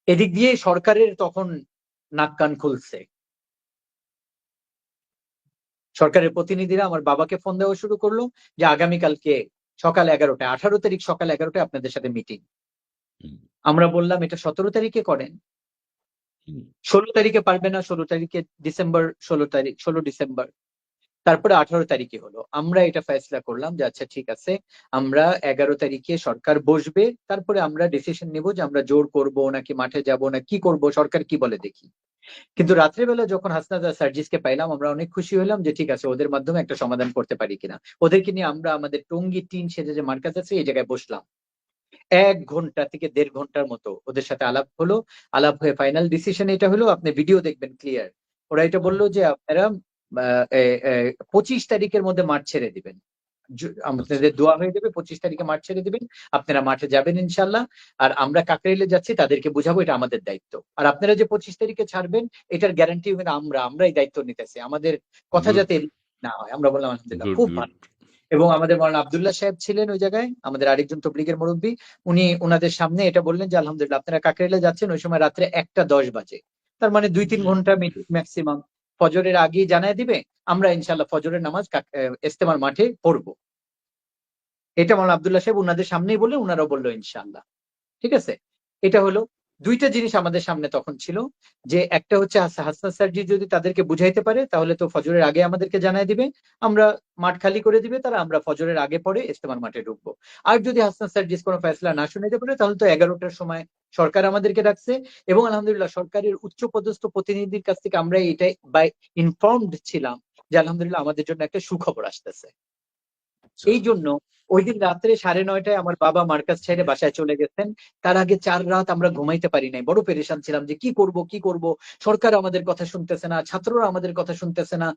এদিক দিয়ে সরকারের তখন নাক কান খুলছে। সরকারের প্রতিনিধিরা আমার বাবাকে ফোন দেওয়া শুরু করলো যে আগামীকালকে সকাল 11টায়, 18 তারিখ সকাল 11টায় আপনাদের সাথে মিটিং। হুম, আমরা বললাম এটা 17 তারিখে করেন। হুম, 16 তারিখে পারবে না, 16 তারিখে ডিসেম্বর, 16 তারিখ, 16 ডিসেম্বর। তারপরে 18 তারিখে হলো। আমরা এটা ফয়সলা করলাম যে আচ্ছা ঠিক আছে, আমরা 11 তারিখে সরকার বসবে, তারপরে আমরা ডিসিশন নিব যে আমরা জোর করব নাকি মাঠে যাব না কি করব, সরকার কি বলে দেখি। কিন্তু রাত্রেবেলা যখন হাসনাত আর সার্জিসকে পাইলাম আমরা অনেক খুশি হলাম যে ঠিক আছে ওদের মাধ্যমে একটা সমাধান করতে পারি কিনা। ওদেরকে নিয়ে আমরা আমাদের টঙ্গী টিন সেজে যে মার্কাজ আছে এই জায়গায় বসলাম। 1 ঘন্টা থেকে 1.5 ঘন্টার মতো ওদের সাথে আলাপ হলো। আলাপ হয়ে ফাইনাল ডিসিশন এটা হলো, আপনি ভিডিও দেখবেন ক্লিয়ার। ওরা এটা হুম, বললো যে আপনারা 25 তারিখের মধ্যে মাঠ ছেড়ে দিবেন। আচ্ছা, আপনাদের দোয়া হয়ে যাবে, 25 তারিখে মাঠ ছেড়ে দিবেন। আপনারা মাঠে যাবেন ইনশাল্লাহ। আর আমরা কাকরাইলে যাচ্ছি তাদেরকে বুঝাবো এটা আমাদের দায়িত্ব। আর আপনারা যে 25 তারিখে ছাড়বেন এটার গ্যারান্টি আমরাই দায়িত্ব নিতেছি। আমাদের কথা গুড, যাতে এদিক না হয়। আমরা বললাম আলহামদুলিল্লাহ, গুড, খুব গুড। ভালো। এবং আমাদের মাওলানা আব্দুল্লাহ সাহেব ছিলেন ওই জায়গায়, আমাদের আরেকজন তবলিগের মুরব্বী। উনি ওনাদের সামনে এটা বললেন যে আলহামদুলিল্লাহ আপনারা কাকরাইলে যাচ্ছেন ওই সময় রাত্রে 1টা 10 বাজে। তার মানে 2-3 ঘন্টা মিটিং ম্যাক্সিমাম। ফজরের আগেই জানায় দিবে। আমরা ইনশাল্লাহ ফজরের নামাজ ইস্তেমার মাঠে পড়বো। এটা মাওলানা আব্দুল্লাহ সাহেব উনাদের সামনেই বললেন, উনারাও বললো ইনশাল্লাহ। ঠিক আছে। এটা হলো দুইটা জিনিস আমাদের সামনে তখন ছিল, যে একটা হচ্ছে হাসনাত স্যারজি যদি তাদেরকে বুঝাইতে পারে তাহলে তো ফজরের আগে আমাদেরকে জানায় দিবে, আমরা মাঠ খালি করে দিবে তারা, আমরা ফজরের আগে পরে ইস্তেমার মাঠে ঢুকবো। আর যদি হাসনাত স্যারজি কোনো ফয়সলা না শুনাইতে পারে তাহলে তো 11টার সময় সরকার আমাদেরকে ডাকছে। এবং আলহামদুলিল্লাহ সরকারের উচ্চপদস্থ প্রতিনিধির কাছ থেকে আমরা এটাই বাই ইনফর্মড ছিলাম যে আলহামদুলিল্লাহ আমাদের জন্য একটা সুখবর আসতেছে। আচ্ছা, এই জন্য ওই দিন রাত্রে 9:30টায় আমার বাবা মার্কাজ ছেড়ে বাসায় চলে গেছেন। তার আগে 4 রাত আমরা ঘুমাইতে পারি নাই, বড় পেরেশান ছিলাম যে কি করব কি করব। সরকার আমাদের কথা শুনতেছে না, ছাত্ররা আমাদের কথা শুনতেছে না,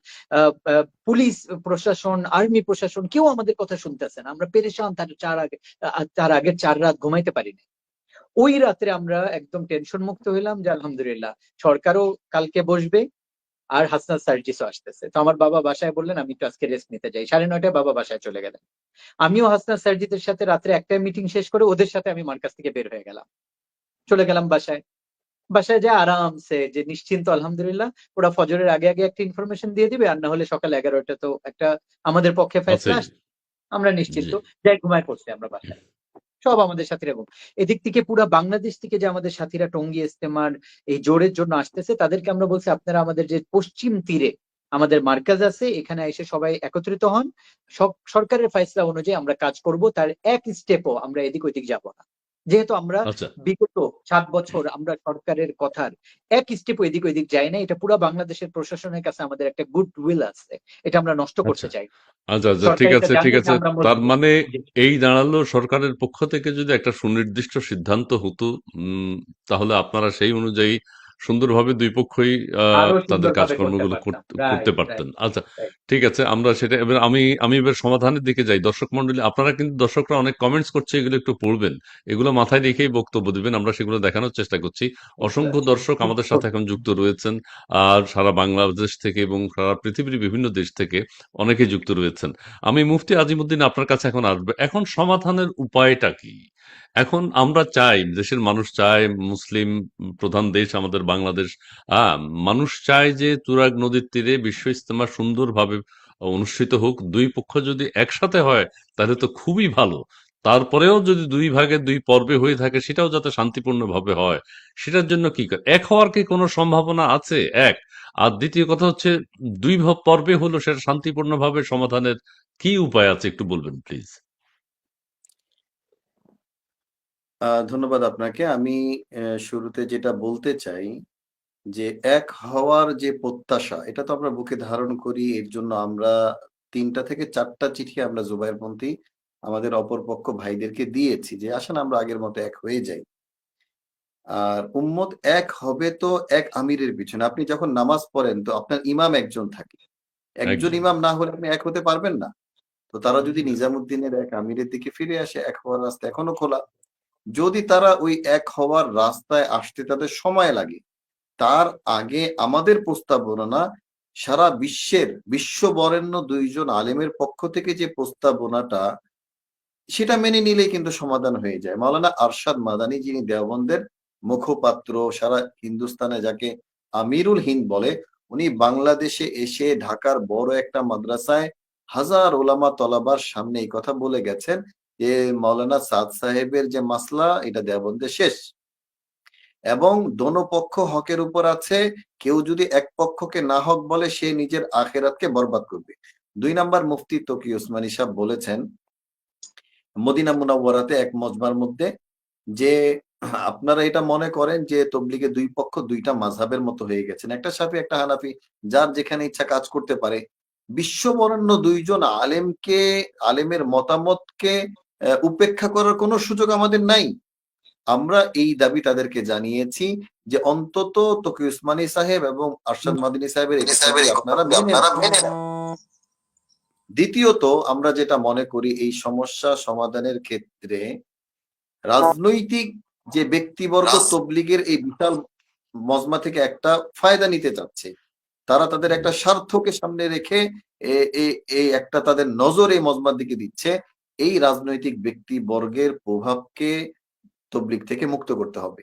পুলিশ প্রশাসন, আর্মি প্রশাসন কেউ আমাদের কথা শুনতেছে না। আমরা পেরেশান। তার আগের 4 রাত ঘুমাইতে পারি নাই। ওই রাত্রে আমরা একদম টেনশন মুক্ত হইলাম যে আলহামদুলিল্লাহ সরকারও কালকে বসবে আর হাসনাত সার্জিসও আসতেছে। তো আমার বাবা বাসায় বললেন আমি একটু আজকে রেস্ট নিতে যাই। 9:30টায় বাবা বাসায় চলে গেলেন। আমিও হাসনাত সার্জিদের সাথে রাত্রে একটাই মিটিং শেষ করে ওদের সাথে আমি মার্কাজ থেকে বের হয়ে গেলাম। চলে গেলাম বাসায়। বাসায় যে আরামসে যে নিশ্চিন্ত আলহামদুলিল্লাহ। ওরা ফজরের আগে আগে একটা ইনফরমেশন দিয়ে দিবে, আর না হলে সকাল 11টা তো একটা আমাদের পক্ষে ফেসলা আছেই। আসছে। আমরা নিশ্চিন্ত জি, যাই ঘুমায় পড়ছি আমরা বাসায়। সব আমাদের সাথীরা। এবং এদিক থেকে পুরো বাংলাদেশ থেকে যে আমাদের সাথীরা টঙ্গী ইস্তেমার এই জোরের জন্য আসতেছে তাদেরকে আমরা বলছি আপনারা আমাদের যে পশ্চিম তীরে আমাদের মার্কাজ আছে এখানে এসে সবাই একত্রিত হন। সরকারের ফয়সলা অনুযায়ী আমরা কাজ করব, তার এক স্টেপও আমরা এদিক ওইদিক যাব না। যেহেতু আমরা আচ্ছা, বিগত 7 বছর আমরা সরকারের কথার এক স্টেপও এদিক ওইদিক যাই না। এটা পুরো বাংলাদেশের প্রশাসনের কাছে আমাদের একটা গুড উইল আছে, এটা আমরা নষ্ট আচ্ছা, করতে চাই না। আচ্ছা, আচ্ছা, সরকার ঠিক এটা আছে, ঠিক জানে যে আছে। আমরা তার মজবুত। মানে এই দাঁড়ালো সরকারের পক্ষ থেকে যদি একটা সুনির্দিষ্ট সিদ্ধান্ত হতো, উম, তাহলে আপনারা সেই অনুযায়ী সুন্দরভাবে দুই পক্ষই আরো তাদের সুন্দরভাবে করতে কাজকর্মগুলো পারতাম। করতে রাইট, পারতেন। রাইট, আচ্ছা, রাইট। ঠিক আছে, আমরা সেটা এবার আমি এবার সমাধানের দিকে যাই। দর্শক মন্ডলী, আপনারা কিন্তু দর্শকরা অনেক কমেন্টস করছে, এগুলো একটু পড়বেন, এগুলো মাথায় রেখেই বক্তব্য দিবেন, আমরা সেগুলো দেখানোর চেষ্টা করছি। আচ্ছা, অসংখ্য আচ্ছা। দর্শক আমাদের সাথে এখন যুক্ত রয়েছেন, আর সারা বাংলাদেশ থেকে এবং সারা পৃথিবীর বিভিন্ন দেশ থেকে অনেকেই যুক্ত রয়েছেন। আমি মুফতি আজিমউদ্দিন আপনার কাছে এখন আসবে। এখন সমাধানের উপায়টা কি? এখন আমরা চাই, দেশের মানুষ চায়, মুসলিম প্রধান দেশ আমাদের বাংলাদেশ। আহ মানুষ চায় যে তুরাগ নদীর তীরে বিশ্ব ইজতেমা সুন্দরভাবে অনুষ্ঠিত হোক। দুই পক্ষ যদি একসাথে হয় তাহলে তো খুবই ভালো। তারপরেও যদি দুই ভাগে দুই পর্বে হয়ে থাকে সেটাও যাতে শান্তিপূর্ণভাবে হয়, সেটার জন্য কি এক হওয়ার কি কোনো সম্ভাবনা আছে? এক। আর দ্বিতীয় কথা হচ্ছে, দুই পর্বে হলো সেটা শান্তিপূর্ণভাবে সমাধানের কি উপায় আছে একটু বলবেন প্লিজ। ধন্যবাদ আপনাকে। আমি শুরুতে যেটা বলতে চাই যে এক হওয়ার যে প্রত্যাশা এটা তো আমরা বুকে ধারণ করি। এর জন্য আমরা ৩টা থেকে ৪টা চিঠি আমরা জুবায়েরপন্থী আমাদের অপরপক্ষ ভাইদেরকে দিয়েছি যে আসেন আমরা আগের মতো এক হয়ে যাই। আর উম্মত এক হবে তো এক আমিরের পিছনে। আপনি যখন নামাজ পড়েন তো আপনার ইমাম একজন থাকে। একজন একজন। ইমাম না হলে আপনি এক হতে পারবেন না। তো তারা যদি নিজামুদ্দিনের এক আমিরের দিকে ফিরে আসে, এক হওয়ার রাস্তা এখনো খোলা। যদি তারা ওই এক হওয়ার রাস্তায় আসতে তাদের সময় লাগে, তার আগে আমাদের প্রস্তাবনা সারা বিশ্ববরেণ্য ২ জন আলেমের পক্ষ থেকে যে প্রস্তাবনাটা, সেটা মেনে নিলেই কিন্তু সমাধান হয়ে যায়। মাওলানা আরশাদ মাদানী, যিনি দেওবন্দের মুখপাত্র, সারা হিন্দুস্তানে যাকে আমিরুল হিন্দ বলে, উনি বাংলাদেশে এসে ঢাকার বড় একটা মাদ্রাসায় হাজার ওলামা তলাবার সামনে এই কথা বলে গেছেন যে মাওলানা সাদ সাহেবের যে মাসলা, এটা দেওবন্দে শেষ। এবং দোনো পক্ষ হকের উপর আছে। কেউ যদি এক পক্ষকে না হক বলে, সে নিজের আখেরাতকে বরবাদ করবে। ২ নাম্বার মুফতি তকি ওসমানী সাহেব বলেছেন মদিনা মুনাওয়ারাতে এক মজমার মধ্যে যে আপনারা এটা মনে করেন যে তবলিগে ২ পক্ষ ২ টা মাযহাবের মতো হয়ে গেছেন। একটা শাফি, একটা হানাফি, যার যেখানে ইচ্ছা কাজ করতে পারে। বিশ্ববরেণ্য ২ জন আলেমের মতামতকে উপেক্ষা করার কোনো সুযোগ আমাদের নাই। আমরা এই দাবি তাদেরকে জানিয়েছি যে অন্তত তকি উসমানী সাহেব এবং আরশাদ মাদানী সাহেবের এই কথাগুলি আপনারা মেনে নেন। দ্বিতীয়ত, আমরা যেটা মনে করি এই সমস্যা সমাধানের ক্ষেত্রে রাজনৈতিক যে ব্যক্তিবর্গ তবলিগের এই বিশাল মজমা থেকে একটা ফায়দা নিতে চাচ্ছে, তারা তাদের একটা স্বার্থকে সামনে রেখে এই একটা তাদের নজর এই মজমার দিকে দিচ্ছে। এই রাজনৈতিক ব্যক্তিবর্গের প্রভাবকে তবলিগ থেকে মুক্ত করতে হবে।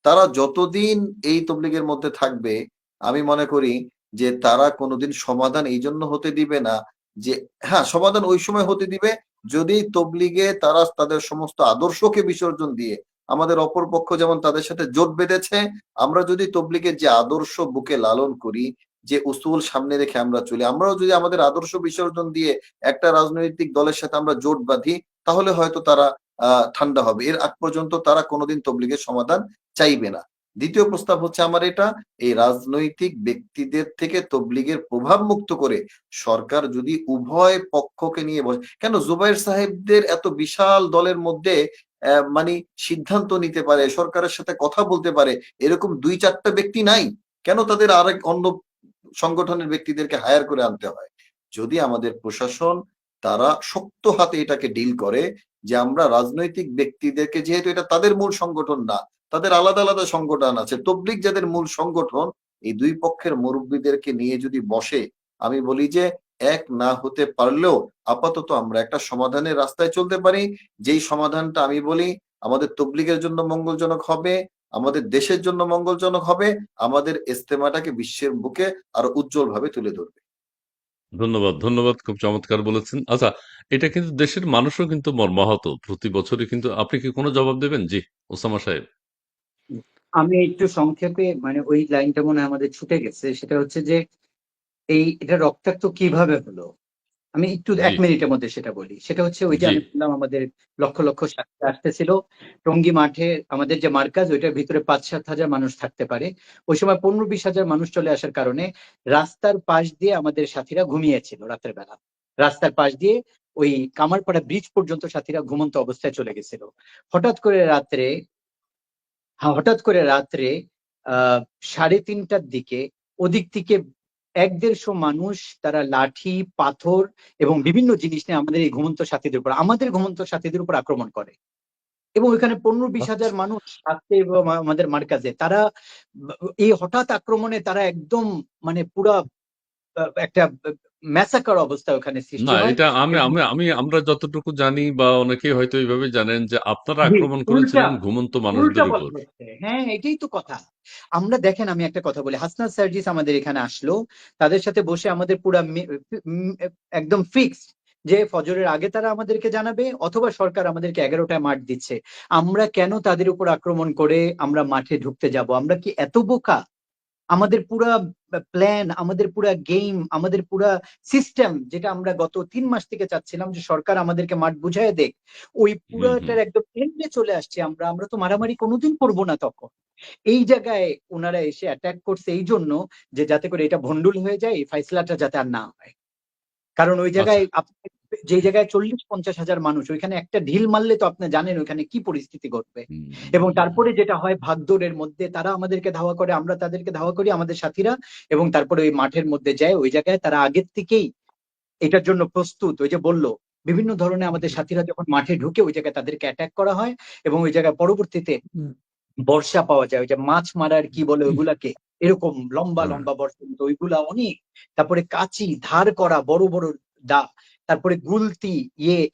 তারা যতদিন এই তবলিগের মধ্যে থাকবে, আমি মনে করি যে তারা কোনোদিন সমাধান এই জন্য হতে দিবে না যে, হ্যাঁ, সমাধান ওই সময় হতে দিবে যদি তবলিগে তারা তাদের সমস্ত আদর্শকে বিসর্জন দিয়ে, আমাদের অপরপক্ষ যেমন তাদের সাথে জোট বেঁধেছে, আমরা যদি তবলিগের যে আদর্শ বুকে লালন করি, যে উসুল সামনে রেখে আমরা চলি, আমরাও যদি আমাদের আদর্শ বিসর্জন দিয়ে একটা রাজনৈতিক দলের সাথে আমরা জোট বাঁধি, তাহলে হয়তো তারা ঠান্ডা হবে। এর আগ পর্যন্ত তারা কোনোদিন তবলিগের সমাধান চাইবে না। দ্বিতীয় প্রস্তাব হচ্ছে আমার এটা, এই রাজনৈতিক ব্যক্তিদের থেকে তবলিগের প্রভাব মুক্ত করে সরকার যদি উভয় পক্ষকে নিয়ে বসে, কেন জুবাইর সাহেবদের এত বিশাল দলের মধ্যে মানে সিদ্ধান্ত নিতে পারে, সরকারের সাথে কথা বলতে পারে, এরকম ২-৪টা ব্যক্তি নাই? কেন তাদের আরেক অন্য সংগঠনের ব্যক্তিদেরকে হায়ার করে আনতে হয়? যদি আমাদের প্রশাসন তারা শক্ত হাতে এটাকে ডিল করে যে আমরা রাজনৈতিক ব্যক্তিদেরকে, যেহেতু এটা তাদের মূল সংগঠন না, তাদের আলাদা আলাদা সংগঠন আছে, তবলিগ যাদের মূল সংগঠন, এই ২ পক্ষের মুরব্বীদেরকে নিয়ে যদি বসে, আমি বলি যে এক না হতে পারলেও আপাতত আমরা একটা সমাধানের রাস্তায় চলতে পারি, যেই সমাধানটা আমি বলি আমাদের তবলিগের জন্য মঙ্গলজনক হবে, আমাদের দেশের জন্য মঙ্গলজনক হবে, আমাদের ইস্তেমাটাকে বিশ্বের বুকে আরো উজ্জ্বল ভাবে তুলে ধরবে। ধন্যবাদ, ধন্যবাদ। খুব চমৎকার বলেছেন। আচ্ছা, এটা কিন্তু দেশের মানুষও কিন্তু মর্মাহত। প্রতি বছরই কিন্তু আপনি কি কোনো জবাব দেবেন? জি, ওসামা সাহেব। আমি একটু সংক্ষেপে, মানে ওই লাইনটা মনে হয় আমাদের ছুটে গেছে, সেটা হচ্ছে যে এটা রক্তাক্ত কিভাবে হলো। আমি একটু জি, ১ মিনিটের মধ্যে সেটা বলি। সেটা হচ্ছে ওই যে জি। আমি বললাম আমাদের লক্ষ লক্ষ সাথী আসতেছিল টঙ্গী মাঠে, আমাদের যে মার্কাজ ওইটার ভিতরে ৫-৭ হাজার মানুষ থাকতে পারে। ওই সময় ১৫-২০ হাজার মানুষ চলে আসার কারণে রাস্তার পাশ দিয়ে আমাদের সাথীরা ঘুমিয়েছিল রাতের বেলা। রাস্তার পাশ দিয়ে ওই কামারপাড়া ব্রিজ পর্যন্ত সাথীরা ঘুমন্ত অবস্থায় চলে গেছিল। হঠাৎ করে রাত্রে হঠাৎ করে রাত্রে ৩:৩০টার দিকে ওদিক থেকে ১-১৫০ মানুষ, তারা লাঠি, পাথর এবং বিভিন্ন জিনিস নিয়ে আমাদের এই ঘুমন্ত সাথীদের উপর আক্রমণ করে। এবং ওইখানে ১৫-২০ হাজার আচ্ছা। মানুষ আসছে এবং আমাদের মার্কাজে। তারা এই হঠাৎ আক্রমণে তারা একদম, মানে পুরা একটা ম্যাসাকার অবস্থা ওখানে না, সৃষ্টি হয়। এটা আমি এবং আমি আমি আমরা যতটুকু জানি বা অনেকেই হয়তো এইভাবে জানেন যে আপনারা জি, আক্রমণ উল্টা করেছিলেন ঘুমন্ত উল্টা মানুষদের বলা উপর। হচ্ছে। হ্যাঁ, এটাই তো কথা। আমরা দেখেন, আমি একটা কথা বলি, হাসনাত সার্জিস আমাদের এখানে আসলো। তাদের সাথে বসে আমাদের পুরা উম একদম ফিক্সড যে ফজরের আগে তারা আমাদেরকে জানাবে, অথবা সরকার আমাদেরকে ১১টায় মাঠ দিচ্ছে। আমরা কেন তাদের উপর আক্রমণ করে আমরা মাঠে ঢুকতে যাব? আমরা কি এত বোকা? আমাদের পুরা প্ল্যান, আমাদের পুরা গেম, আমাদের পুরা সিস্টেম, যেটা আমরা গত ৩ মাস থেকে চাচ্ছিলাম যে সরকার আমাদেরকে মাঠ বুঝাইয়া দেক, ওই হুম, হুম। পুরাটার একদম এন্ডে চলে আসছে। আমরা তো মারামারি কোনোদিন করবো না তখন। এই জায়গায় ওনারা এসে অ্যাটাক করছে এই জন্য যে যাতে করে এটা ভন্ডুল হয়ে যায়, এই ফাইসলাটা যাতে আর না হয়। কারণ ওই আচ্ছা। জায়গায় যে জায়গায় 40-50 হাজার মানুষ, ওইখানে একটা ঢিল মারলে তো আপনি জানেন ওইখানে কি পরিস্থিতি ঘটবে। এবং তারপরে যেটা হয় ভাগদৌড়ের মধ্যে তারা আমাদেরকে ধাওয়া করে, আমরা তাদেরকে ধাওয়া করি, আমাদের সাথীরা। এবং তারপরে ওই মাঠের মধ্যে যায়, ওই জায়গায় তারা আগের থেকেই এটার জন্য প্রস্তুত। ওই যে বললো বিভিন্ন ধরনের আমাদের সাথীরা যখন মাঠে ঢুকে ওই জায়গায় তাদেরকে অ্যাটাক করা হয়, এবং ওই জায়গায় পরবর্তীতে বর্ষা পাওয়া যায়, ওই যে মাছ মারার কি বলে ওইগুলাকে, এরকম লম্বা হ্যাঁ। লম্বা বর্ষা, কিন্তু ওইগুলা অনেক। তারপরে কাঁচি ধার করা বড় বড় দা, তারপরে গুলতি,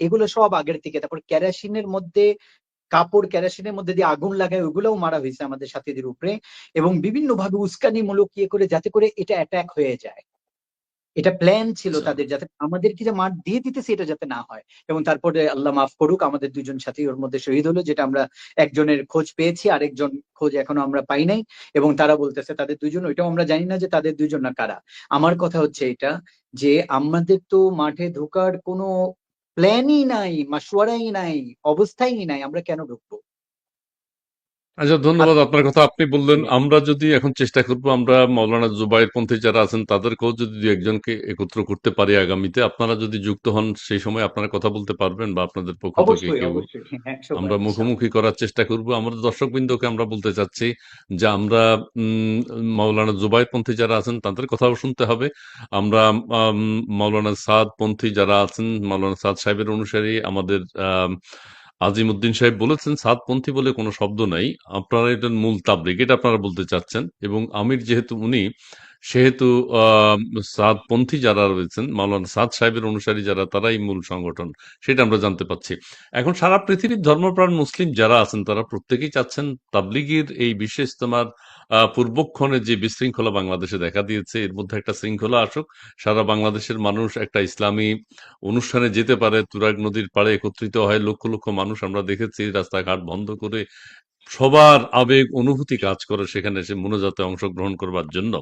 এগুলো সব আগের থেকে। তারপরে কেরোসিনের মধ্যে কাপড়, কেরোসিনের মধ্যে দিয়ে আগুন লাগায়, ওইগুলোও মারা হয়েছে আমাদের সাথীদের উপরে। এবং বিভিন্ন ভাবে উস্কানিমূলক করে যাতে করে এটা অ্যাটাক হয়ে যায়। এটা প্ল্যান ছিল আচ্ছা। তাদের, যাতে আমাদেরকে যে মার দিয়ে দিতেছে এটা যাতে না হয়। এবং তারপরে আল্লাহ মাফ করুক, আমাদের 2জন সাথী ওর মধ্যে শহীদ হলো, যেটা আমরা একজনের খোঁজ পেয়েছি, আরেকজন খোঁজ এখনো আমরা পাই নাই। এবং তারা বলতেছে তাদের 2জন, ওইটাও আমরা জানি না যে তাদের 2জন না কারা। আমার কথা হচ্ছে এটা, যে আমাদের তো মাঠে ঢোকার কোনো প্ল্যানই নাই, মাসওয়ারাই নাই, অবস্থাই নাই, আমরা কেন ঢুকবো? আচ্ছা, ধন্যবাদ। আপনার কথা আপনি বললেন। আমরা যদি এখন চেষ্টা করব, আমরা মাওলানা জুবায়ের পন্থী যারা আছেন তাদেরকেও যদি দু একজনকে একত্র করতে পারি আগামীতে, আপনারা যদি যুক্ত হন সেই সময় আপনারা কথা বলতে পারবেন, বা আপনাদের পক্ষ থেকে অবশ্যই কেউ, অবশ্যই, হ্যাঁ, 100 বার আমরা ইনশাআল্লাহ। মুখোমুখি করার চেষ্টা করব। আমাদের দর্শকবৃন্দকে আমরা বলতে চাচ্ছি যে আমরা মাওলানা জুবায়ের পন্থী যারা আছেন তাদের কথাও শুনতে হবে। আমরা মাওলানা সাদ পন্থী যারা আছেন, মাওলানা সাদ সাহেবের অনুসারী, আমাদের আজিমউদ্দিন সাহেব বলেছেন সাদপন্থী বলে কোনো শব্দ নাই, আপনারা এটার মূল তাবলিগ, এটা আপনারা বলতে চাচ্ছেন। এবং আমির যেহেতু উনি, সেহেতু সাদপন্থী যারা রয়েছেন, মাওলানা সাদ সাহেবের অনুসারী যারা, তারাই মূল সংগঠন, সেটা আমরা জানতে পাচ্ছি। এখন সারা পৃথিবীর ধর্মপ্রাণ মুসলিম যারা আছেন তারা প্রত্যেকেই চাচ্ছেন তাবলিগের এই বিশ্ব ইজতেমার পূর্বক্ষণে যে বিশৃঙ্খলা বাংলাদেশে দেখা দিয়েছে, এর মধ্যে একটা শৃঙ্খলা আসুক, সারা বাংলাদেশের মানুষ একটা ইসলামী অনুষ্ঠানে যেতে পারে, তুরাগ নদীর পাড়ে একত্রিত হয় লক্ষ লক্ষ মানুষ, আমরা দেখেছি রাস্তাঘাট বন্ধ করে সবার আবেগ অনুভূতি কাজ করে সেখানে এসে মোনাজাতে অংশগ্রহণ করবার জন্য।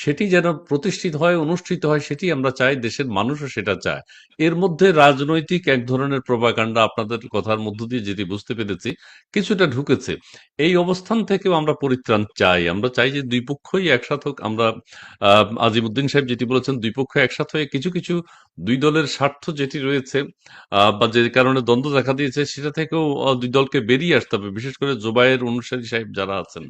সেটি যেন প্রতিষ্ঠিত হয়, অনুষ্ঠিত হয়, সেটি আমরা চাই, দেশের মানুষও সেটা চায়। এর মধ্যে রাজনৈতিক এক ধরনের প্রোপাগান্ডা, আপনাদের কথার মধ্য দিয়ে যেটি বুঝতে পেরেছি, কিছুটা ঢুকেছে। এই অবস্থান থেকেও আমরা পরিত্রাণ চাই। আমরা চাই যে দুই পক্ষই একসাথে হোক। আমরা আজিমউদ্দিন সাহেব যেটি বলেছেন, দুই পক্ষ একসাথে হয়ে কিছু কিছু দুই দলের স্বার্থ যেটি রয়েছে, বা যে কারণে দ্বন্দ্ব দেখা দিয়েছে, সেটা থেকেও দুই দলকে বেরিয়ে আসতে হবে। বিশেষ করে জুবায়ের অনুসারী সাহেব যারা আছেন,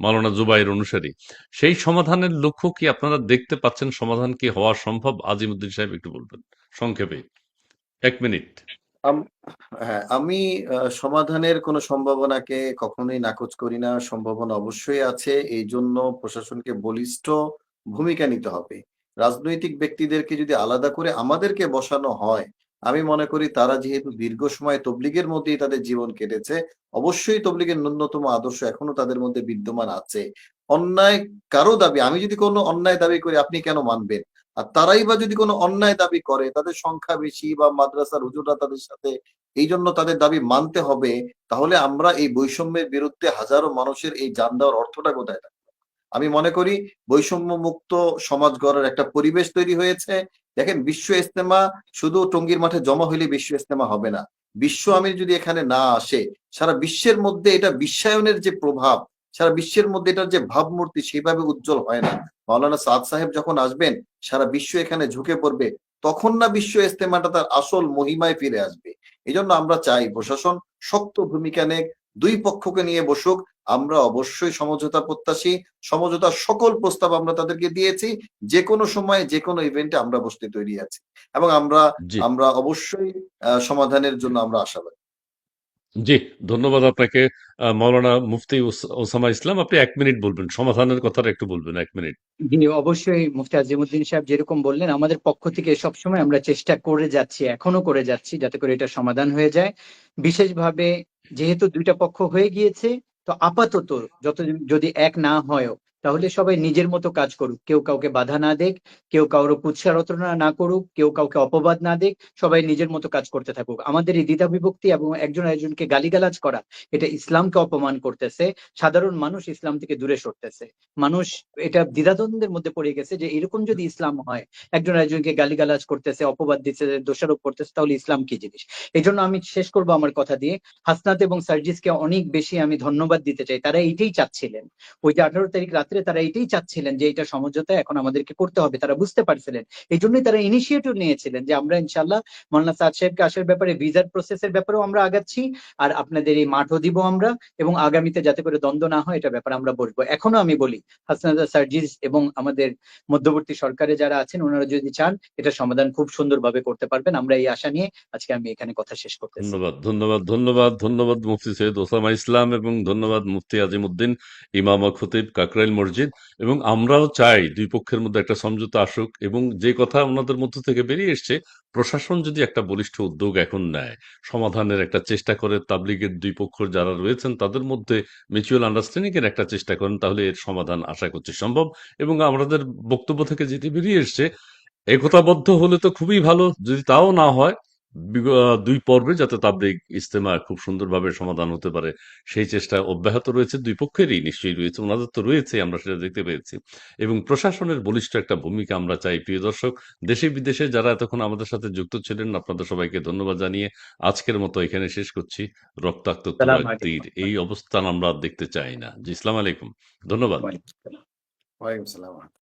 মাওলানা জুবায়ের অনুসারী, সেই সমাধানের লক্ষ্য কি আপনারা দেখতে পাচ্ছেন? সমাধান কি হওয়া সম্ভব? আজিমউদ্দিন সাহেব একটু বলবেন সংক্ষেপে, 1 মিনিট। আম- হ্যাঁ, আমি সমাধানের কোনো সম্ভাবনাকে কখনোই নাকচ করি না। সম্ভাবনা অবশ্যই আছে। এই জন্য প্রশাসনকে বলিষ্ঠ ভূমিকা নিতে হবে। রাজনৈতিক ব্যক্তিদেরকে যদি আলাদা করে আমাদেরকে বসানো হয়, আমি মনে করি তারা যেহেতু দীর্ঘ সময় তবলিগের মধ্যেই তাদের জীবন কেটেছে, অবশ্যই তবলিগের ন্যূনতম আদর্শ এখনো তাদের মধ্যে বিদ্যমান আছে। অন্যায় কারো দাবি, আমি যদি কোনো অন্যায় দাবি করি আপনি কেন মানবেন? আর তারাই বা যদি কোনো অন্যায় দাবি করে, তাদের সংখ্যা বেশি বা মাদ্রাসার হুজুররা তাদের সাথে, এই জন্য তাদের দাবি মানতে হবে, তাহলে আমরা এই বৈষম্যের বিরুদ্ধে হাজারো মানুষের এই জান দেওয়ার অর্থটা কোথায় থাকে? আমি মনে করি বৈষম্য মুক্ত সমাজ গড়ার একটা পরিবেশ তৈরি হয়েছে। দেখেন, বিশ্ব ইজতেমা শুধু টঙ্গীর মাঠে জমা হইলে বিশ্ব ইজতেমা হবে না। বিশ্ব আমির যদি এখানে না আসে, সারা বিশ্বের মধ্যে এটা বিশ্বায়নের যে প্রভাব, সারা বিশ্বের মধ্যে এটার যে ভাবমূর্তি সেভাবে উজ্জ্বল হয় না। মাওলানা সাদ সাহেব যখন আসবেন, সারা বিশ্ব এখানে ঝুঁকে পড়বে, তখন না বিশ্ব ইজতেমাটা তার আসল মহিমায় ফিরে আসবে। এজন্য আমরা চাই প্রশাসন শক্ত ভূমিকা নেক, দুই পক্ষকে নিয়ে বসুক। আমরা অবশ্যই সমঝোতা প্রত্যাশী। সমঝোতার সকল প্রস্তাব আমরা তাদেরকে দিয়েছি। যেকোনো সময়ে যেকোনো ইভেন্টে আমরা বসতে তৈরি আছি। এবং আমরা জি, আমরা অবশ্যই সমাধানের জন্য আমরা আশাবাদী। জি, ধন্যবাদ আপনাকে। মাওলানা মুফতি ওসামা ইসলাম, আপনি 1 মিনিট বলবেন, সমাধানের কথাটা একটু বলবেন, 1 মিনিট। জি, অবশ্যই মুফতি আজিমউদ্দিন সাহেব যেরকম বললেন, আমাদের পক্ষ থেকে সবসময় আমরা চেষ্টা করে যাচ্ছি, এখনো করে যাচ্ছি, যাতে করে এটা সমাধান হয়ে যায়। বিশেষভাবে যেহেতু দুইটা পক্ষ হয়ে গিয়েছে, তো আপাতত যত যদি এক না হয়ও, তাহলে সবাই নিজের মতো কাজ করুক, কেউ কাউকে বাধা না দেখ, কেউ কারো কুৎসারচনা না করুক, কেউ কাউকে অপবাদ না দেখ, সবাই নিজের মতো কাজ করতে থাকুক। আমাদের এই দ্বিধা বিভক্তি এবং একজন একজনকে গালিগালাজ করা, এটা ইসলামকে অপমান করতেছে, সাধারণ মানুষ ইসলাম থেকে দূরে সরতেছে। মানুষ এটা দ্বিধাদ্বন্দ্বের মধ্যে পড়ে গেছে যে এরকম যদি ইসলাম হয়, একজন একজনকে গালিগালাজ করতেছে, অপবাদ দিচ্ছে, দোষারোপ করতেছে, তাহলে ইসলাম কি জিনিস? এই জন্য আমি শেষ করবো আমার কথা দিয়ে, হাসনাত এবং সার্জিসকে অনেক বেশি আমি ধন্যবাদ দিতে চাই। তারা এইটাই চাচ্ছিলেন। ওই যে 18 তারিখ রাত্রে ক্ষেত্রে তারা এটাই চাচ্ছিলেন যে এটা সমঝোতা এখন আমাদেরকে করতে হবে, তারা বুঝতে পারছিলেন। এই জন্যই তারা ইনিশিয়েটিভ নিয়েছিলেন যে আমরা ইনশাল্লাহ মৌলানা সাদ সাহেবকে আসার ব্যাপারে, ভিসার প্রসেসের ব্যাপারেও আমরা আগাচ্ছি, আর আপনাদের এই মাঠও দিব আমরা, এবং আগামীতে যাতে করে দ্বন্দ্ব না হয় এটা ব্যাপারে আমরা বসবো। এখনো আমি বলি, হাসনাত সার্জিস এবং আমাদের মধ্যবর্তী সরকারে যারা আছেন ওনারা যদি চান এটা সমাধান খুব সুন্দরভাবে করতে পারবেন। আমরা এই আশা নিয়ে আজকে আমি এখানে কথা শেষ করতেছি। ধন্যবাদ, ধন্যবাদ, ধন্যবাদ, ধন্যবাদ মুফতি সৈয়দ ওসামা ইসলাম এবং ধন্যবাদ মুফতি আজিমউদ্দিন ইমাম ও খতিব কাকরাইল মসজিদ। এবং আমরাও চাই দুই পক্ষের মধ্যে একটা সমঝোতা আসুক, এবং যে কথা ওনাদের মধ্য থেকে বেরিয়ে এসছে, প্রশাসন যদি একটা বলিষ্ঠ উদ্যোগ এখন নেয়, সমাধানের একটা চেষ্টা করে, তাবলিগের দুই পক্ষ যারা রয়েছেন তাদের মধ্যে মিউচুয়াল আন্ডারস্ট্যান্ডিং এর একটা চেষ্টা করেন, তাহলে এর সমাধান আশা করছি সম্ভব। এবং আমাদের বক্তব্য থেকে যেটি বেরিয়ে এসছে, একতাবদ্ধ হলে তো খুবই ভালো। যদি তাও না হয়, দুই পর্বে যাতে তাবলিগ ইজতেমা খুব সুন্দরভাবে সমাধান হতে পারে, সেই চেষ্টা অব্যাহত রয়েছে। দুই পক্ষেরই নিশ্চয়ই রয়েছে, ওনাদের তো রয়েছে, আমরা সেটা দেখতে পেয়েছি। এবং প্রশাসনের বলিষ্ঠ একটা ভূমিকা আমরা চাই। প্রিয় দর্শক, দেশে বিদেশে যারা এতক্ষণ আমাদের সাথে যুক্ত ছিলেন, আপনাদের সবাইকে ধন্যবাদ জানিয়ে আজকের মতো এখানে শেষ করছি। রক্তাক্ত সালাম ত্যাগীর আলাইকুম। এই অবস্থান আমরা আর দেখতে চাই না। জি, ইসলাম আলাইকুম, ধন্যবাদ। ওয়ালাইকুম আসসালাম। ওয়ালাইকুম সালাম।